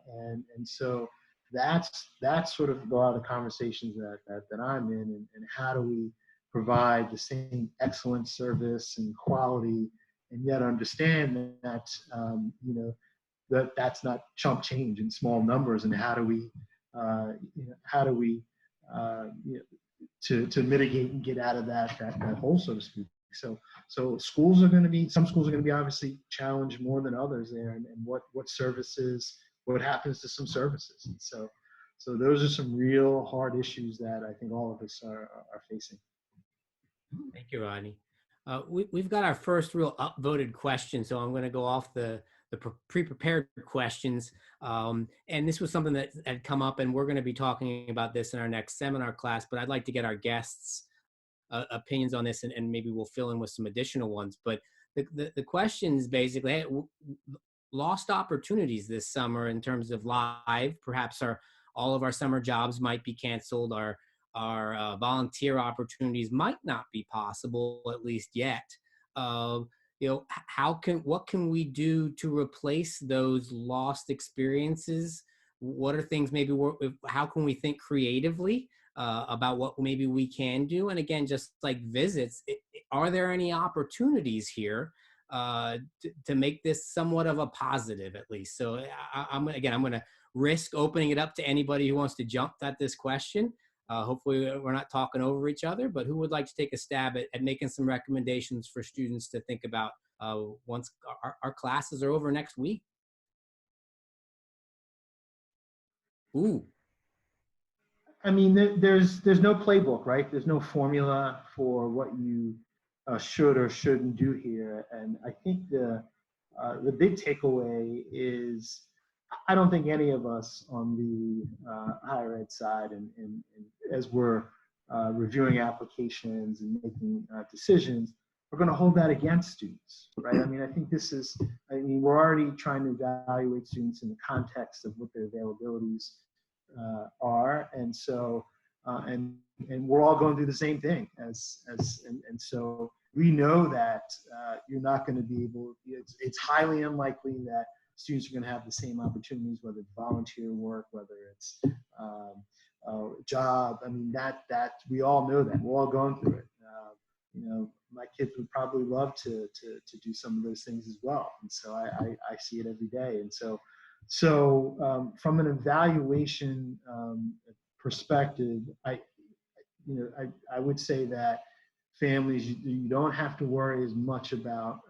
B: And so that's sort of a lot of the conversations that I'm in, and how do we provide the same excellent service and quality, and yet understand that you know, that's not chump change in small numbers, and how do we you know, to mitigate and get out of that hole, so to speak. So some schools are going to be obviously challenged more than others there, and what services, what happens to some services. And so those are some real hard issues that I think all of us are facing.
A: Thank you, Rodney. We've got our first real upvoted question, so I'm going to go off the pre-prepared questions. And this was something that had come up, and we're going to be talking about this in our next seminar class, but I'd like to get our guests' opinions on this, and maybe we'll fill in with some additional ones. But the question is basically, hey, lost opportunities this summer in terms of live. Perhaps all of our summer jobs might be canceled. Our volunteer opportunities might not be possible, at least yet. You know, what can we do to replace those lost experiences? What are things how can we think creatively about what maybe we can do? And again, just like visits, are there any opportunities here to make this somewhat of a positive, at least? So I'm going to risk opening it up to anybody who wants to jump at this question. Hopefully we're not talking over each other, but who would like to take a stab at making some recommendations for students to think about once our classes are over next week? Ooh.
B: I mean, there's no playbook, right? There's no formula for what you should or shouldn't do here. And I think the big takeaway is, I don't think any of us on the higher ed side, and as we're reviewing applications and making decisions, we're going to hold that against students, right? I mean, I think we're already trying to evaluate students in the context of what their availabilities are, and so and we're all going through the same thing and so we know that you're not going to be able. It's highly unlikely that students are going to have the same opportunities, whether it's volunteer work, whether it's job. I mean, that we all know that. We're all going through it. My kids would probably love to do some of those things as well. And so I see it every day. And so from an evaluation perspective, I would say that families, you don't have to worry as much about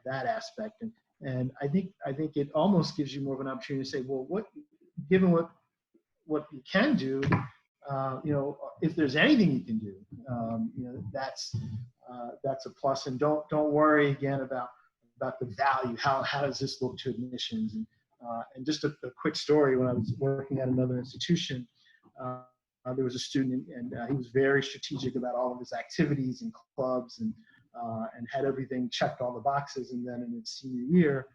B: that aspect. And I think it almost gives you more of an opportunity to say, well, given what you can do, if there's anything you can do, that's a plus. And don't worry again about the value. How does this look to admissions? And just a quick story. When I was working at another institution, there was a student, and he was very strategic about all of his activities and clubs, and had everything checked, all the boxes. And then in his senior year,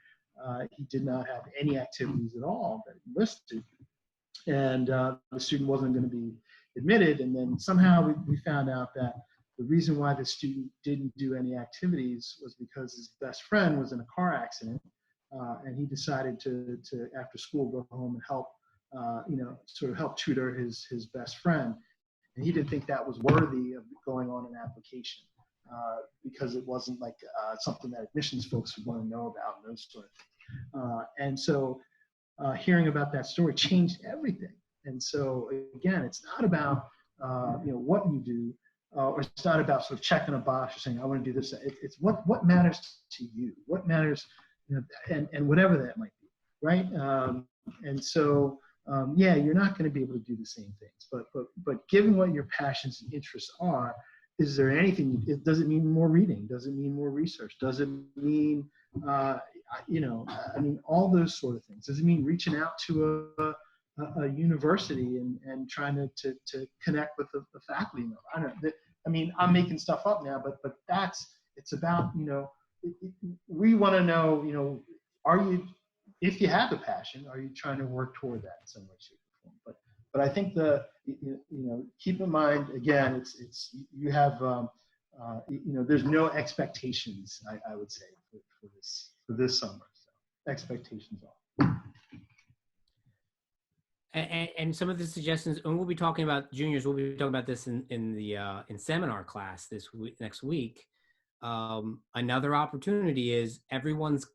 B: he did not have any activities at all that he listed, and the student wasn't going to be admitted. And then somehow we found out that the reason why the student didn't do any activities was because his best friend was in a car accident, and he decided to after school go home and help. Sort of help tutor his best friend. And he didn't think that was worthy of going on an application because it wasn't like something that admissions folks would want to know about and those sort of things. And so hearing about that story changed everything. And so again, it's not about what you do, or it's not about sort of checking a box or saying, I want to do this. It's what matters to you, what matters, and whatever that might be, right? And so you're not going to be able to do the same things, but given what your passions and interests are, is there anything? Does it mean more reading? Does it mean more research? Does it mean all those sort of things? Does it mean reaching out to a university and trying to connect with the faculty? I don't know. I mean, I'm making stuff up now, but it's about, we want to know, are you, if you have a passion, are you trying to work toward that in some way, shape, or form? But I think keep in mind, again, it's you have there's no expectations, I would say, for this summer. So expectations are.
A: And some of the suggestions, and we'll be talking about juniors. We'll be talking about this in seminar class next week. Another opportunity is everyone's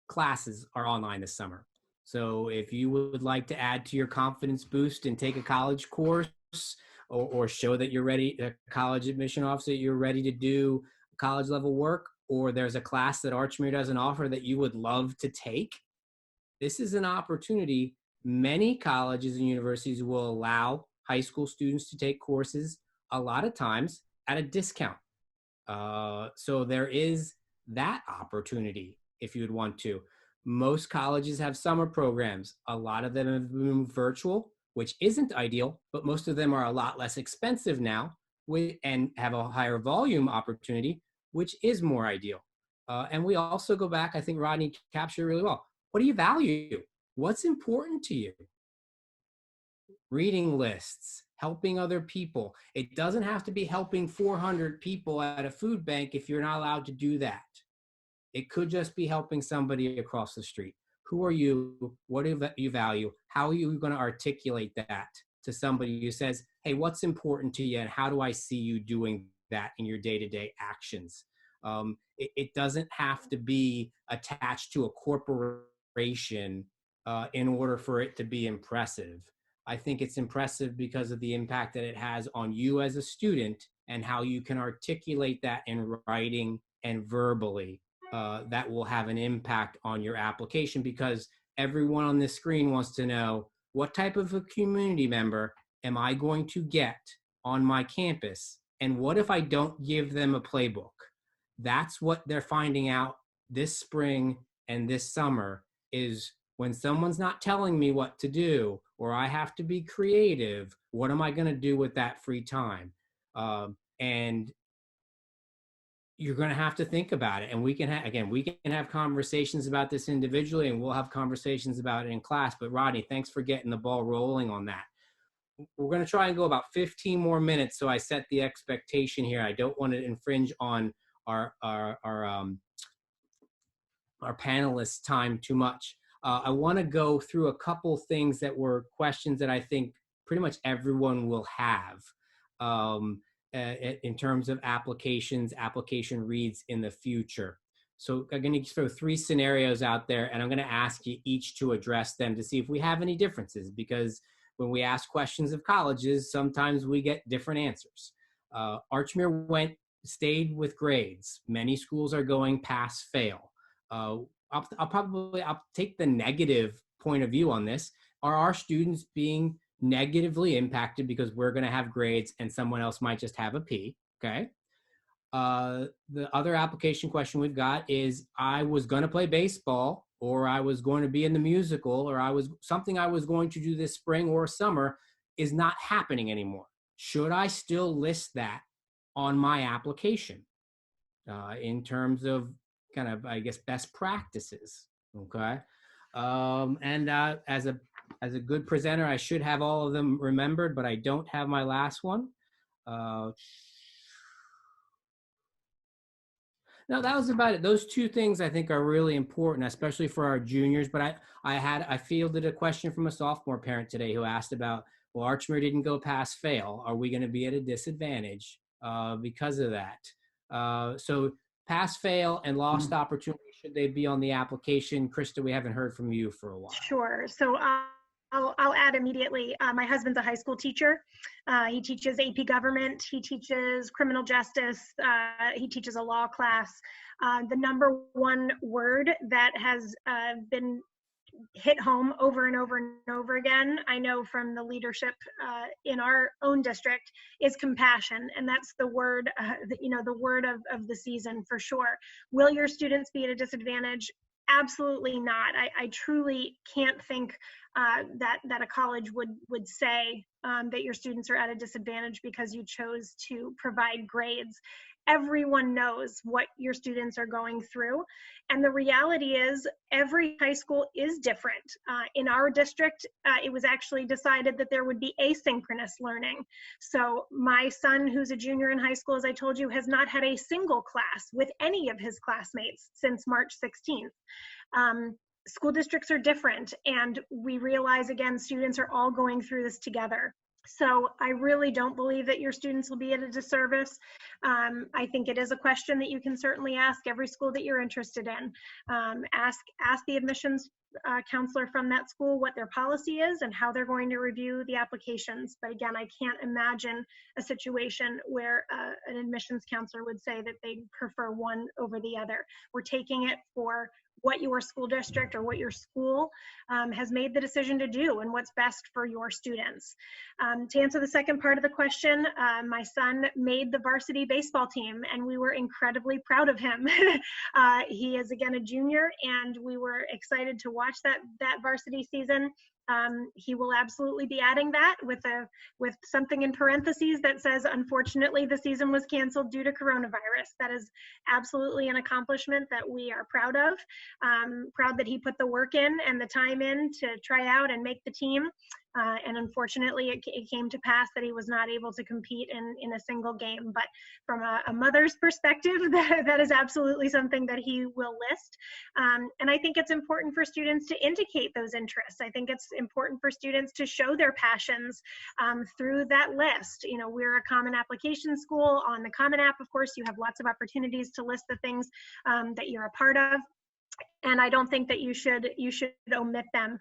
A: classes are online this summer. So if you would like to add to your confidence boost and take a college course, or show that you're ready, a college admission officer, you're ready to do college level work, or there's a class that Archmere doesn't offer that you would love to take, this is an opportunity. Many colleges and universities will allow high school students to take courses a lot of times at a discount. So there is that opportunity if you would want to. Most colleges have summer programs. A lot of them have moved virtual, which isn't ideal, but most of them are a lot less expensive now and have a higher volume opportunity, which is more ideal. And we also go back, I think Rodney captured it really well. What do you value? What's important to you? Reading lists, helping other people. It doesn't have to be helping 400 people at a food bank if you're not allowed to do that. It could just be helping somebody across the street. Who are you? What do you value? How are you going to articulate that to somebody who says, hey, what's important to you and how do I see you doing that in your day-to-day actions? It doesn't have to be attached to a corporation in order for it to be impressive. I think it's impressive because of the impact that it has on you as a student and how you can articulate that in writing and verbally. That will have an impact on your application, because everyone on this screen wants to know, what type of a community member am I going to get on my campus? And what if I don't give them a playbook? That's what they're finding out this spring and this summer, is when someone's not telling me what to do, or I have to be creative, what am I going to do with that free time? And you're going to have to think about it. And we can have conversations about this individually, and we'll have conversations about it in class. But Rodney, thanks for getting the ball rolling on that. We're going to try and go about 15 more minutes. So I set the expectation here. I don't want to infringe on our panelists' time too much. I want to go through a couple things that were questions that I think pretty much everyone will have in terms of application reads in the future. So I'm going to throw 3 scenarios out there, and I'm going to ask you each to address them to see if we have any differences, because when we ask questions of colleges, sometimes we get different answers. Archmere stayed with grades. Many schools are going pass fail. I'll take the negative point of view on this. Are our students being negatively impacted because we're going to have grades and someone else might just have a P? Okay. The other application question we've got is, I was going to play baseball, or I was going to be in the musical, or I was going to do this spring or summer is not happening anymore. Should I still list that on my application in terms of kind of, I guess, best practices? Okay. As a good presenter, I should have all of them remembered, but I don't have my last one. No, that was about it. Those 2 things I think are really important, especially for our juniors. But I fielded a question from a sophomore parent today who asked about, well, Archmere didn't go pass fail. Are we going to be at a disadvantage because of that? So pass fail and lost opportunity, should they be on the application? Krista, we haven't heard from you for a while.
C: Sure. So I'll add immediately. My husband's a high school teacher. He teaches AP government. He teaches criminal justice. He teaches a law class. The number 1 word that has been hit home over and over and over again, I know from the leadership in our own district, is compassion. And that's the word, the word of the season for sure. Will your students be at a disadvantage? Absolutely not. I truly can't think that a college would say that your students are at a disadvantage because you chose to provide grades. Everyone knows what your students are going through. And the reality is every high school is different. In our district, it was actually decided that there would be asynchronous learning. So my son, who's a junior in high school, as I told you, has not had a single class with any of his classmates since March 16th. School districts are different, and we realize, again, students are all going through this together. So I really don't believe that your students will be at a disservice. I think it is a question that you can certainly ask every school that you're interested in. Ask the admissions counselor from that school what their policy is and how they're going to review the applications. But again, I can't imagine a situation where an admissions counselor would say that they prefer one over the other. We're taking it for what your school district or what your school has made the decision to do and what's best for your students. To answer the second part of the question, my son made the varsity baseball team, and we were incredibly proud of him. He is, again, a junior, and we were excited to watch that varsity season. He will absolutely be adding that with something in parentheses that says, unfortunately, the season was canceled due to coronavirus. That is absolutely an accomplishment that we are proud of. Proud that he put the work in and the time in to try out and make the team. And unfortunately, it came to pass that he was not able to compete in a single game. But from a mother's perspective, that is absolutely something that he will list. And I think it's important for students to indicate those interests. I think it's important for students to show their passions through that list. You know, we're a common application school. On the Common App, of course, you have lots of opportunities to list the things that you're a part of. And I don't think that you should omit them.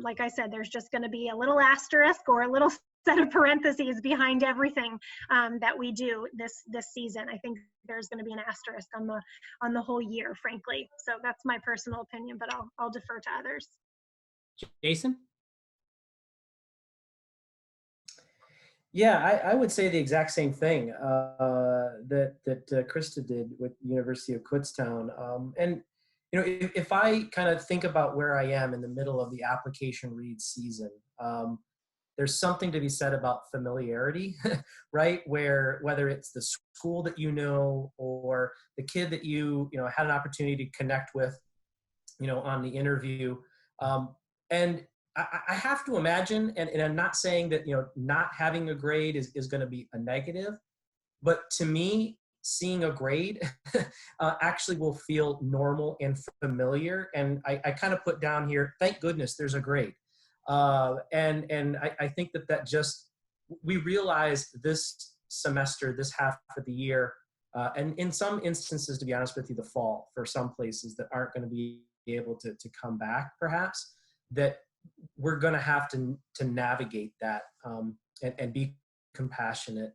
C: Like I said, there's just going to be a little asterisk or a little set of parentheses behind everything that we do this season. I think there's going to be an asterisk on the whole year, frankly. So that's my personal opinion, but I'll defer to others.
A: Jason?
D: Yeah, I would say the exact same thing that Krista did with the University of Kutztown. And you know, if I kind of think about where I am in the middle of the application read season, there's something to be said about familiarity, right? Whether it's the school that you know or the kid that you had an opportunity to connect with, on the interview. And I have to imagine, and I'm not saying that, not having a grade is going to be a negative, but to me, seeing a grade actually will feel normal and familiar. And I kind of put down here, thank goodness there's a grade. And I think that just, we realized this semester, this half of the year, and in some instances, to be honest with you, the fall for some places that aren't going to be able to come back, perhaps, that we're going to have to navigate that and be compassionate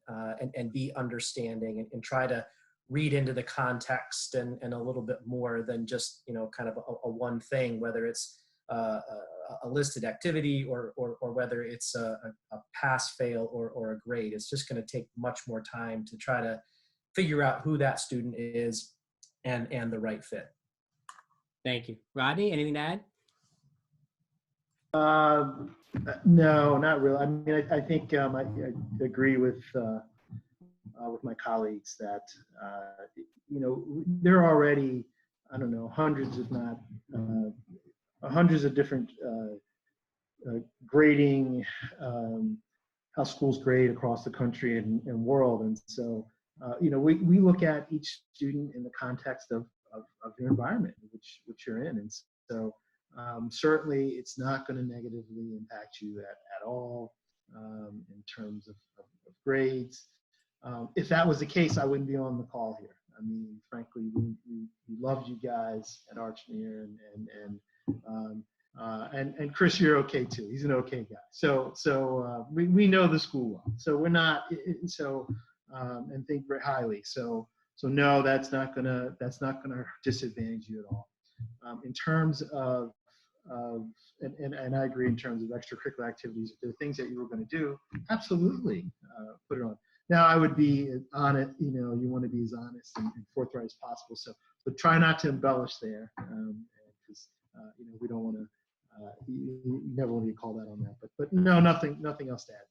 D: and be understanding and try to read into the context and a little bit more than just, kind of a one thing, whether it's a listed activity or whether it's a pass, fail, or a grade. It's just going to take much more time to try to figure out who that student is and the right fit.
A: Thank you. Rodney, anything to add?
B: No, not really. I mean, I think I agree with my colleagues that there are already, I don't know, hundreds, if not hundreds of different grading, how schools grade across the country and world, and so we look at each student in the context of the environment which you're in, and so. Certainly, it's not going to negatively impact you at all in terms of grades. If that was the case, I wouldn't be on the call here. I mean, frankly, we loved you guys at Archmere, and Chris, you're okay too. He's an okay guy. So we know the school well. So we're not and think very highly. So no, that's not gonna disadvantage you at all. In terms of and I agree in terms of extracurricular activities, if there are things that you were going to do, absolutely put it on. Now, I would be honest, you want to be as honest and forthright as possible. So try not to embellish there, because we don't want to. You never want to get called out on that. But no, nothing else to add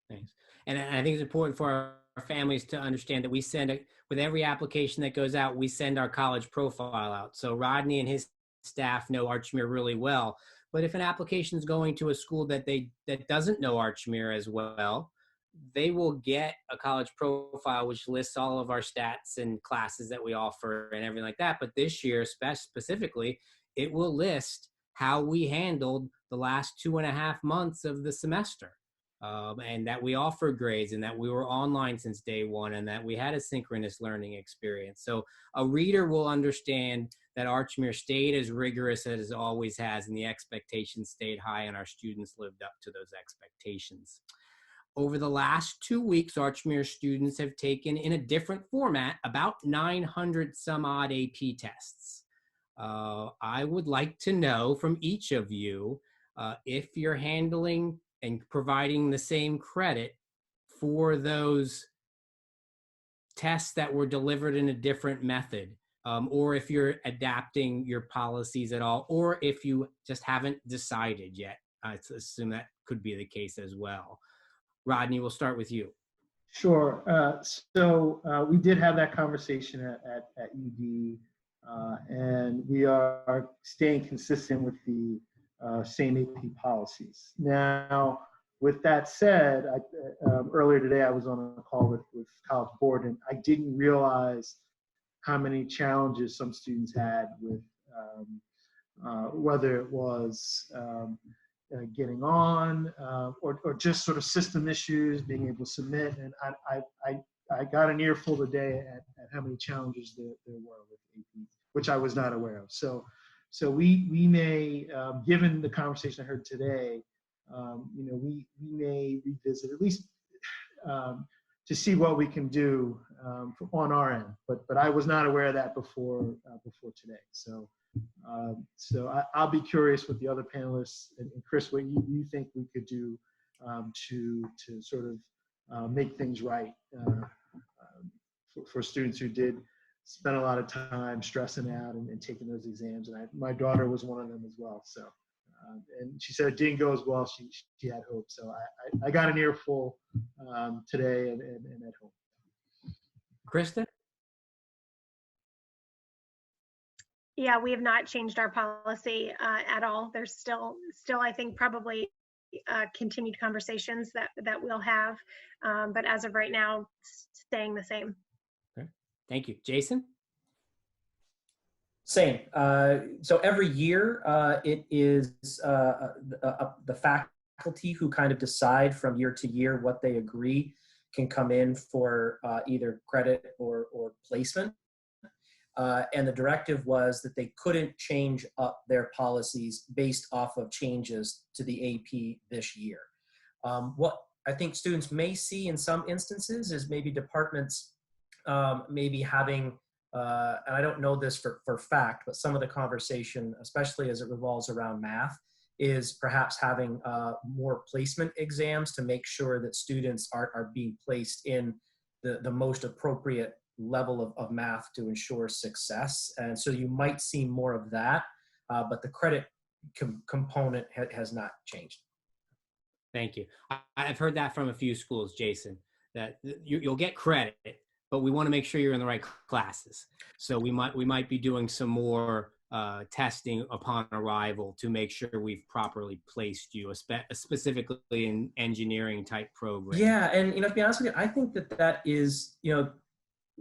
B: there.
A: Thanks. And I think it's important for our families to understand that we send with every application that goes out, we send our college profile out. So Rodney and his staff know Archmere really well. But if an application is going to a school that doesn't know Archmere as well, they will get a college profile which lists all of our stats and classes that we offer and everything like that. But this year, specifically, it will list how we handled the last 2.5 months of the semester. And that we offer grades and that we were online since day one and that we had a synchronous learning experience. So a reader will understand that Archmere stayed as rigorous as it always has, and the expectations stayed high and our students lived up to those expectations. Over the last 2 weeks, Archmere students have taken, in a different format, about 900 some odd AP tests. I would like to know from each of you if you're handling and providing the same credit for those tests that were delivered in a different method, or if you're adapting your policies at all, or if you just haven't decided yet. I assume that could be the case as well. Rodney, we'll start with you.
B: Sure. So we did have that conversation at UD, and we are staying consistent with the same AP policies. Now, with that said, earlier today I was on a call with College Board, and I didn't realize how many challenges some students had with whether it was getting on or just sort of system issues, being able to submit. And I got an earful today at how many challenges there were with AP, which I was not aware of. So we may, given the conversation I heard today, we may revisit at least to see what we can do on our end. But I was not aware of that before today. So I'll be curious with the other panelists and Chris, what you think we could do to sort of make things right for students who did spend a lot of time stressing out and taking those exams. And my daughter was one of them as well. So, and she said it didn't go as well. She had hope. So I got an earful today and at home.
A: Krista?
C: Yeah, we have not changed our policy at all. There's still, I think, probably continued conversations that we'll have. But as of right now, staying the same.
A: Okay. Thank you. Jason?
D: Same. So every year, it is the faculty who kind of decide from year to year what they agree can come in for either credit or placement. And the directive was that they couldn't change up their policies based off of changes to the AP this year. What I think students may see in some instances is maybe departments maybe having, and I don't know this for fact, but some of the conversation, especially as it revolves around math, is perhaps having more placement exams to make sure that students are being placed in the most appropriate level of math to ensure success. And so you might see more of that, but the credit component has not changed.
A: Thank you. I've heard that from a few schools, Jason, that you'll get credit, but we want to make sure you're in the right classes. So we might be doing some more testing upon arrival to make sure we've properly placed you, specifically in engineering type programs.
D: Yeah, and to be honest with you, I think that is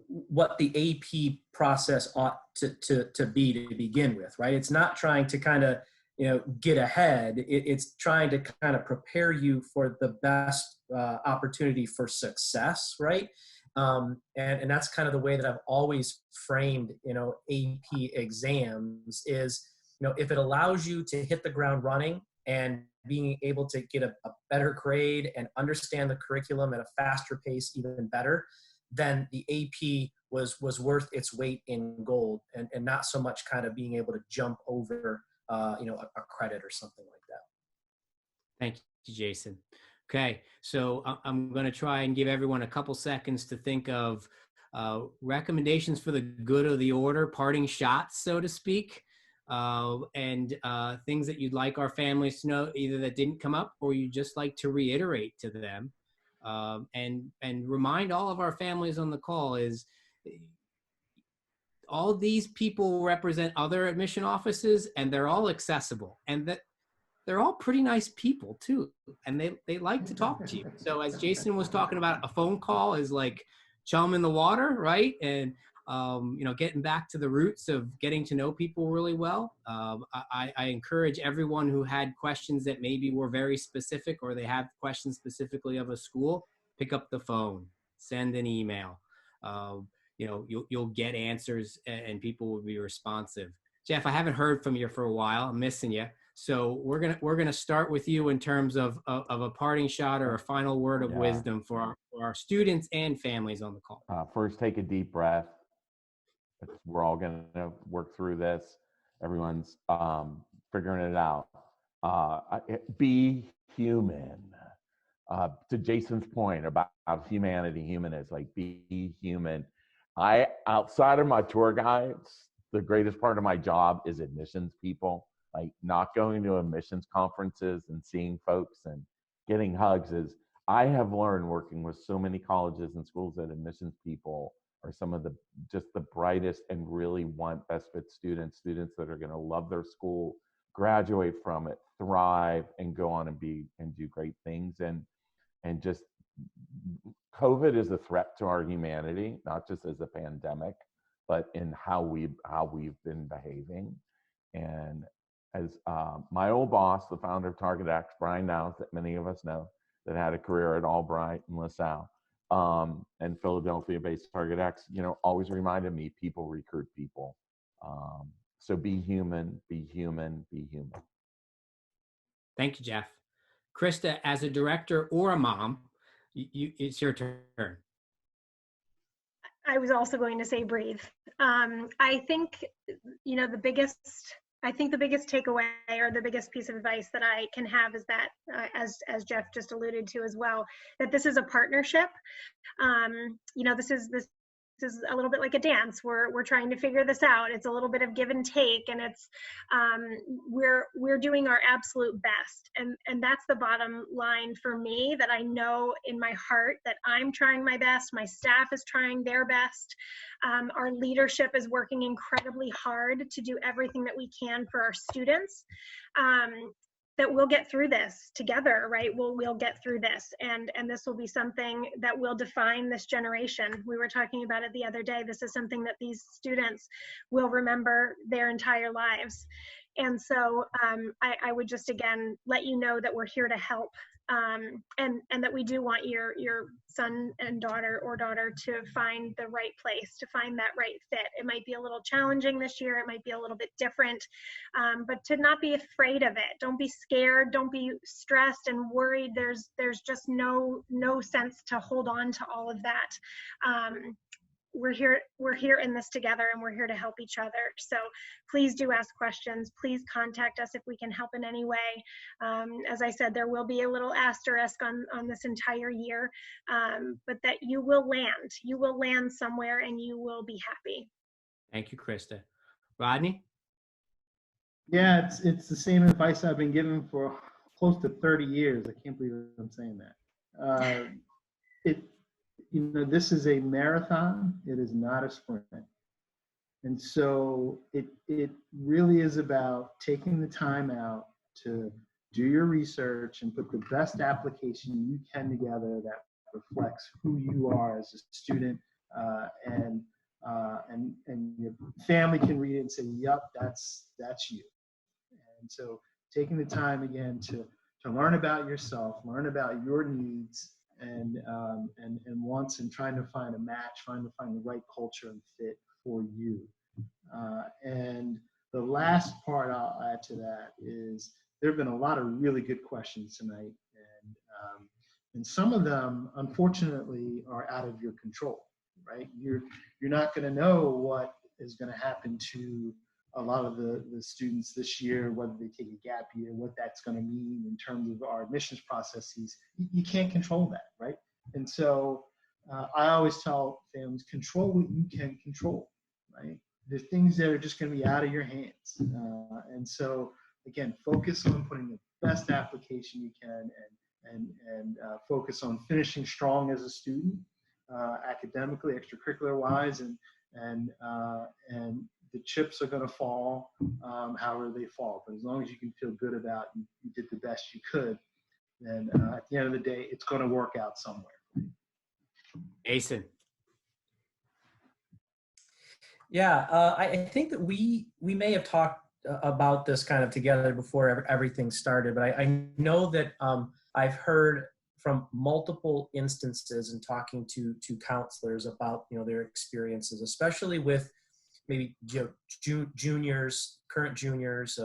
D: what the AP process ought to be to begin with, right? It's not trying to kind of get ahead. It's trying to kind of prepare you for the best opportunity for success, right? And that's kind of the way that I've always framed, AP exams is, if it allows you to hit the ground running and being able to get a better grade and understand the curriculum at a faster pace even better, then the AP was worth its weight in gold, and not so much kind of being able to jump over a credit or something like that.
A: Thank you, Jason. Okay, so I'm going to try and give everyone a couple seconds to think of recommendations for the good of the order, parting shots, so to speak, and things that you'd like our families to know, either that didn't come up or you'd just like to reiterate to them. And remind all of our families on the call is all these people represent other admission offices, and they're all accessible, and that they're all pretty nice people too, and they like to talk to you. So as Jason was talking about, a phone call is like chum in the water, right? And getting back to the roots of getting to know people really well. I encourage everyone who had questions that maybe were very specific, or they have questions specifically of a school, pick up the phone, send an email. You'll get answers, and people will be responsive. Jeff, I haven't heard from you for a while. I'm missing you. So we're gonna start with you in terms of a parting shot or a final word of wisdom for our students and families on the call.
E: First, take a deep breath. We're all going to work through this. Everyone's figuring it out. Be human. To Jason's point about humanity, human is like, be human. Outside of my tour guides, the greatest part of my job is admissions people. Like, not going to admissions conferences and seeing folks and getting hugs I have learned working with so many colleges and schools that admissions people are some of the brightest and really want best fit students that are going to love their school, graduate from it, thrive, and go on and do great things. And just COVID is a threat to our humanity, not just as a pandemic, but in how we've been behaving. And as my old boss, the founder of Target X, Brian Nowes, that many of us know, that had a career at Albright and LaSalle, and Philadelphia-based Target X, always reminded me, people recruit people. So be human, be human, be human.
A: Thank you, Jeff. Krista, as a director or a mom, it's your turn.
C: I was also going to say breathe. I think, the biggest takeaway or the biggest piece of advice that I can have is that, as Jeff just alluded to as well, that this is a partnership. This is a little bit like a dance. We're trying to figure this out. It's a little bit of give and take, and it's we're doing our absolute best, and that's the bottom line for me, that I know in my heart that I'm trying my best. My staff is trying their best. Our leadership is working incredibly hard to do everything that we can for our students. that we'll get through this together, right? We'll get through this, and this will be something that will define this generation. We were talking about it the other day. This is something that these students will remember their entire lives. And so I would just, again, let you know that we're here to help, and that we do want your son and daughter or daughter to find the right place, to find that right fit. It might be a little challenging this year. It might be a little bit different, but to not be afraid of it. Don't be scared. Don't be stressed and worried. There's just no sense to hold on to all of that. We're here in this together, and we're here to help each other. So please do ask questions. Please contact us if we can help in any way. As I said, there will be a little asterisk on this entire year, but that you will land somewhere, and you will be happy.
A: Thank you, Krista. Rodney?
B: Yeah, it's the same advice I've been given for close to 30 years. I can't believe I'm saying that. This is a marathon. It is not a sprint. And so it really is about taking the time out to do your research and put the best application you can together that reflects who you are as a student, and your family can read it and say, "Yup, that's you." And so taking the time again to learn about yourself, learn about your needs and wants, and trying to find a match, trying to find the right culture and fit for you. And the last part I'll add to that is there have been a lot of really good questions tonight, and some of them, unfortunately, are out of your control, right? You're not going to know what is going to happen to a lot of the students this year, whether they take a gap year, what that's going to mean in terms of our admissions processes. You can't control that, right? And so I always tell families, control what you can control, right? There's things that are just going to be out of your hands. And so, again, focus on putting the best application you can, and focus on finishing strong as a student, academically, extracurricular-wise, and the chips are going to fall however they fall. But as long as you can feel good about you did the best you could, then at the end of the day, it's going to work out somewhere.
A: Jason.
D: Yeah, I think that we may have talked about this kind of together before everything started, but I know that I've heard from multiple instances in talking to counselors about their experiences, especially with maybe juniors, current juniors,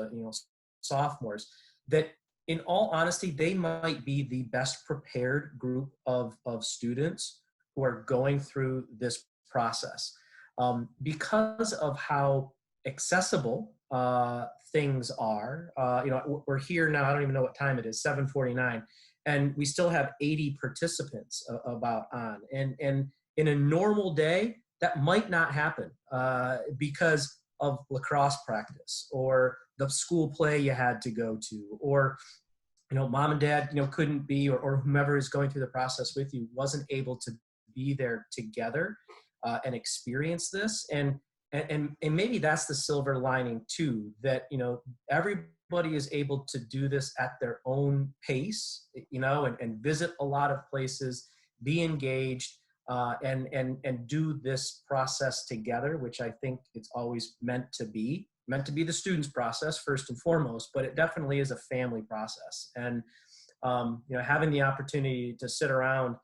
D: sophomores, that in all honesty, they might be the best prepared group of students who are going through this process, because of how accessible things are. We're here now, I don't even know what time it is, 7:49, and we still have 80 participants about on. And in a normal day, that might not happen because of lacrosse practice, or the school play you had to go to, or mom and dad couldn't be, or whomever is going through the process with you wasn't able to be there together and experience this. And maybe that's the silver lining too, that everybody is able to do this at their own pace, and visit a lot of places, be engaged, and do this process together, which I think it's always meant to be the student's process first and foremost, but it definitely is a family process. And having the opportunity to sit around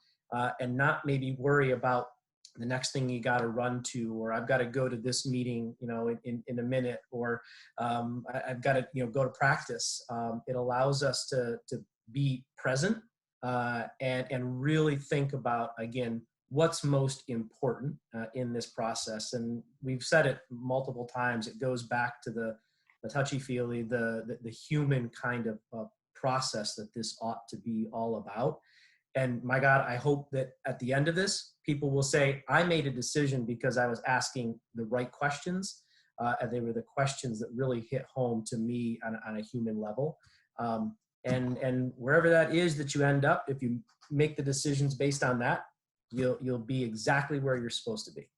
D: and not maybe worry about the next thing you got to run to, or I've got to go to this meeting in a minute, or I've got to go to practice. It allows us to be present and really think about, again, what's most important in this process. And we've said it multiple times, it goes back to the touchy-feely, the human kind of process that this ought to be all about. And my God, I hope that at the end of this, people will say, I made a decision because I was asking the right questions, and they were the questions that really hit home to me on a human level. And wherever that is that you end up, if you make the decisions based on that, you'll be exactly where you're supposed to be.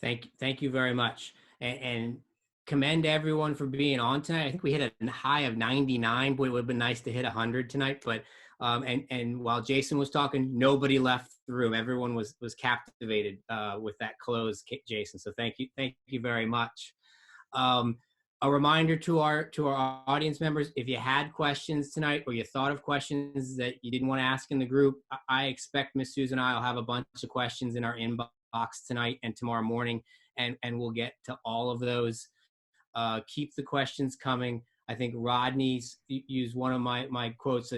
A: Thank you very much. And commend everyone for being on tonight. I think we hit a high of 99. Boy, it would have been nice to hit 100 tonight. But and while Jason was talking, nobody left the room. Everyone was captivated with that close, Jason. So thank you very much. A reminder to our audience members: if you had questions tonight, or you thought of questions that you didn't want to ask in the group, I expect Miss Susan and I will have a bunch of questions in our inbox tonight and tomorrow morning, and we'll get to all of those. Keep the questions coming. I think Rodney's used one of my quotes: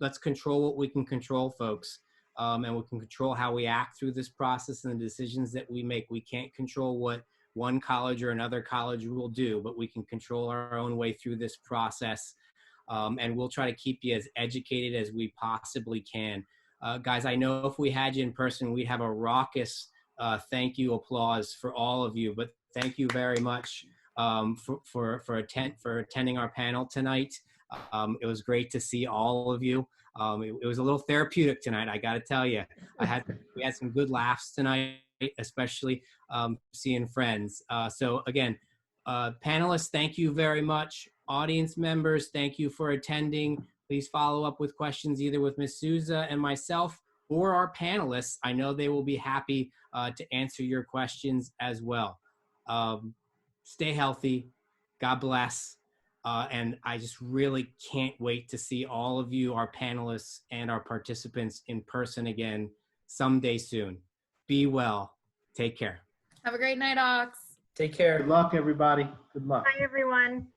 A: let's control what we can control, folks, and we can control how we act through this process and the decisions that we make. We can't control what one college or another college will do, but we can control our own way through this process. And we'll try to keep you as educated as we possibly can. Guys, I know if we had you in person, we'd have a raucous thank you applause for all of you, but thank you very much for attending our panel tonight. It was great to see all of you. It was a little therapeutic tonight, I got to tell you. We had some good laughs tonight, especially seeing friends. So again, panelists, thank you very much. Audience members, thank you for attending. Please follow up with questions either with Ms. Souza and myself or our panelists. I know they will be happy to answer your questions as well. Stay healthy. God bless. And I just really can't wait to see all of you, our panelists and our participants, in person again someday soon. Be well. Take care.
F: Have a great night, Ox.
D: Take care.
B: Good luck, everybody. Good luck.
C: Bye, everyone.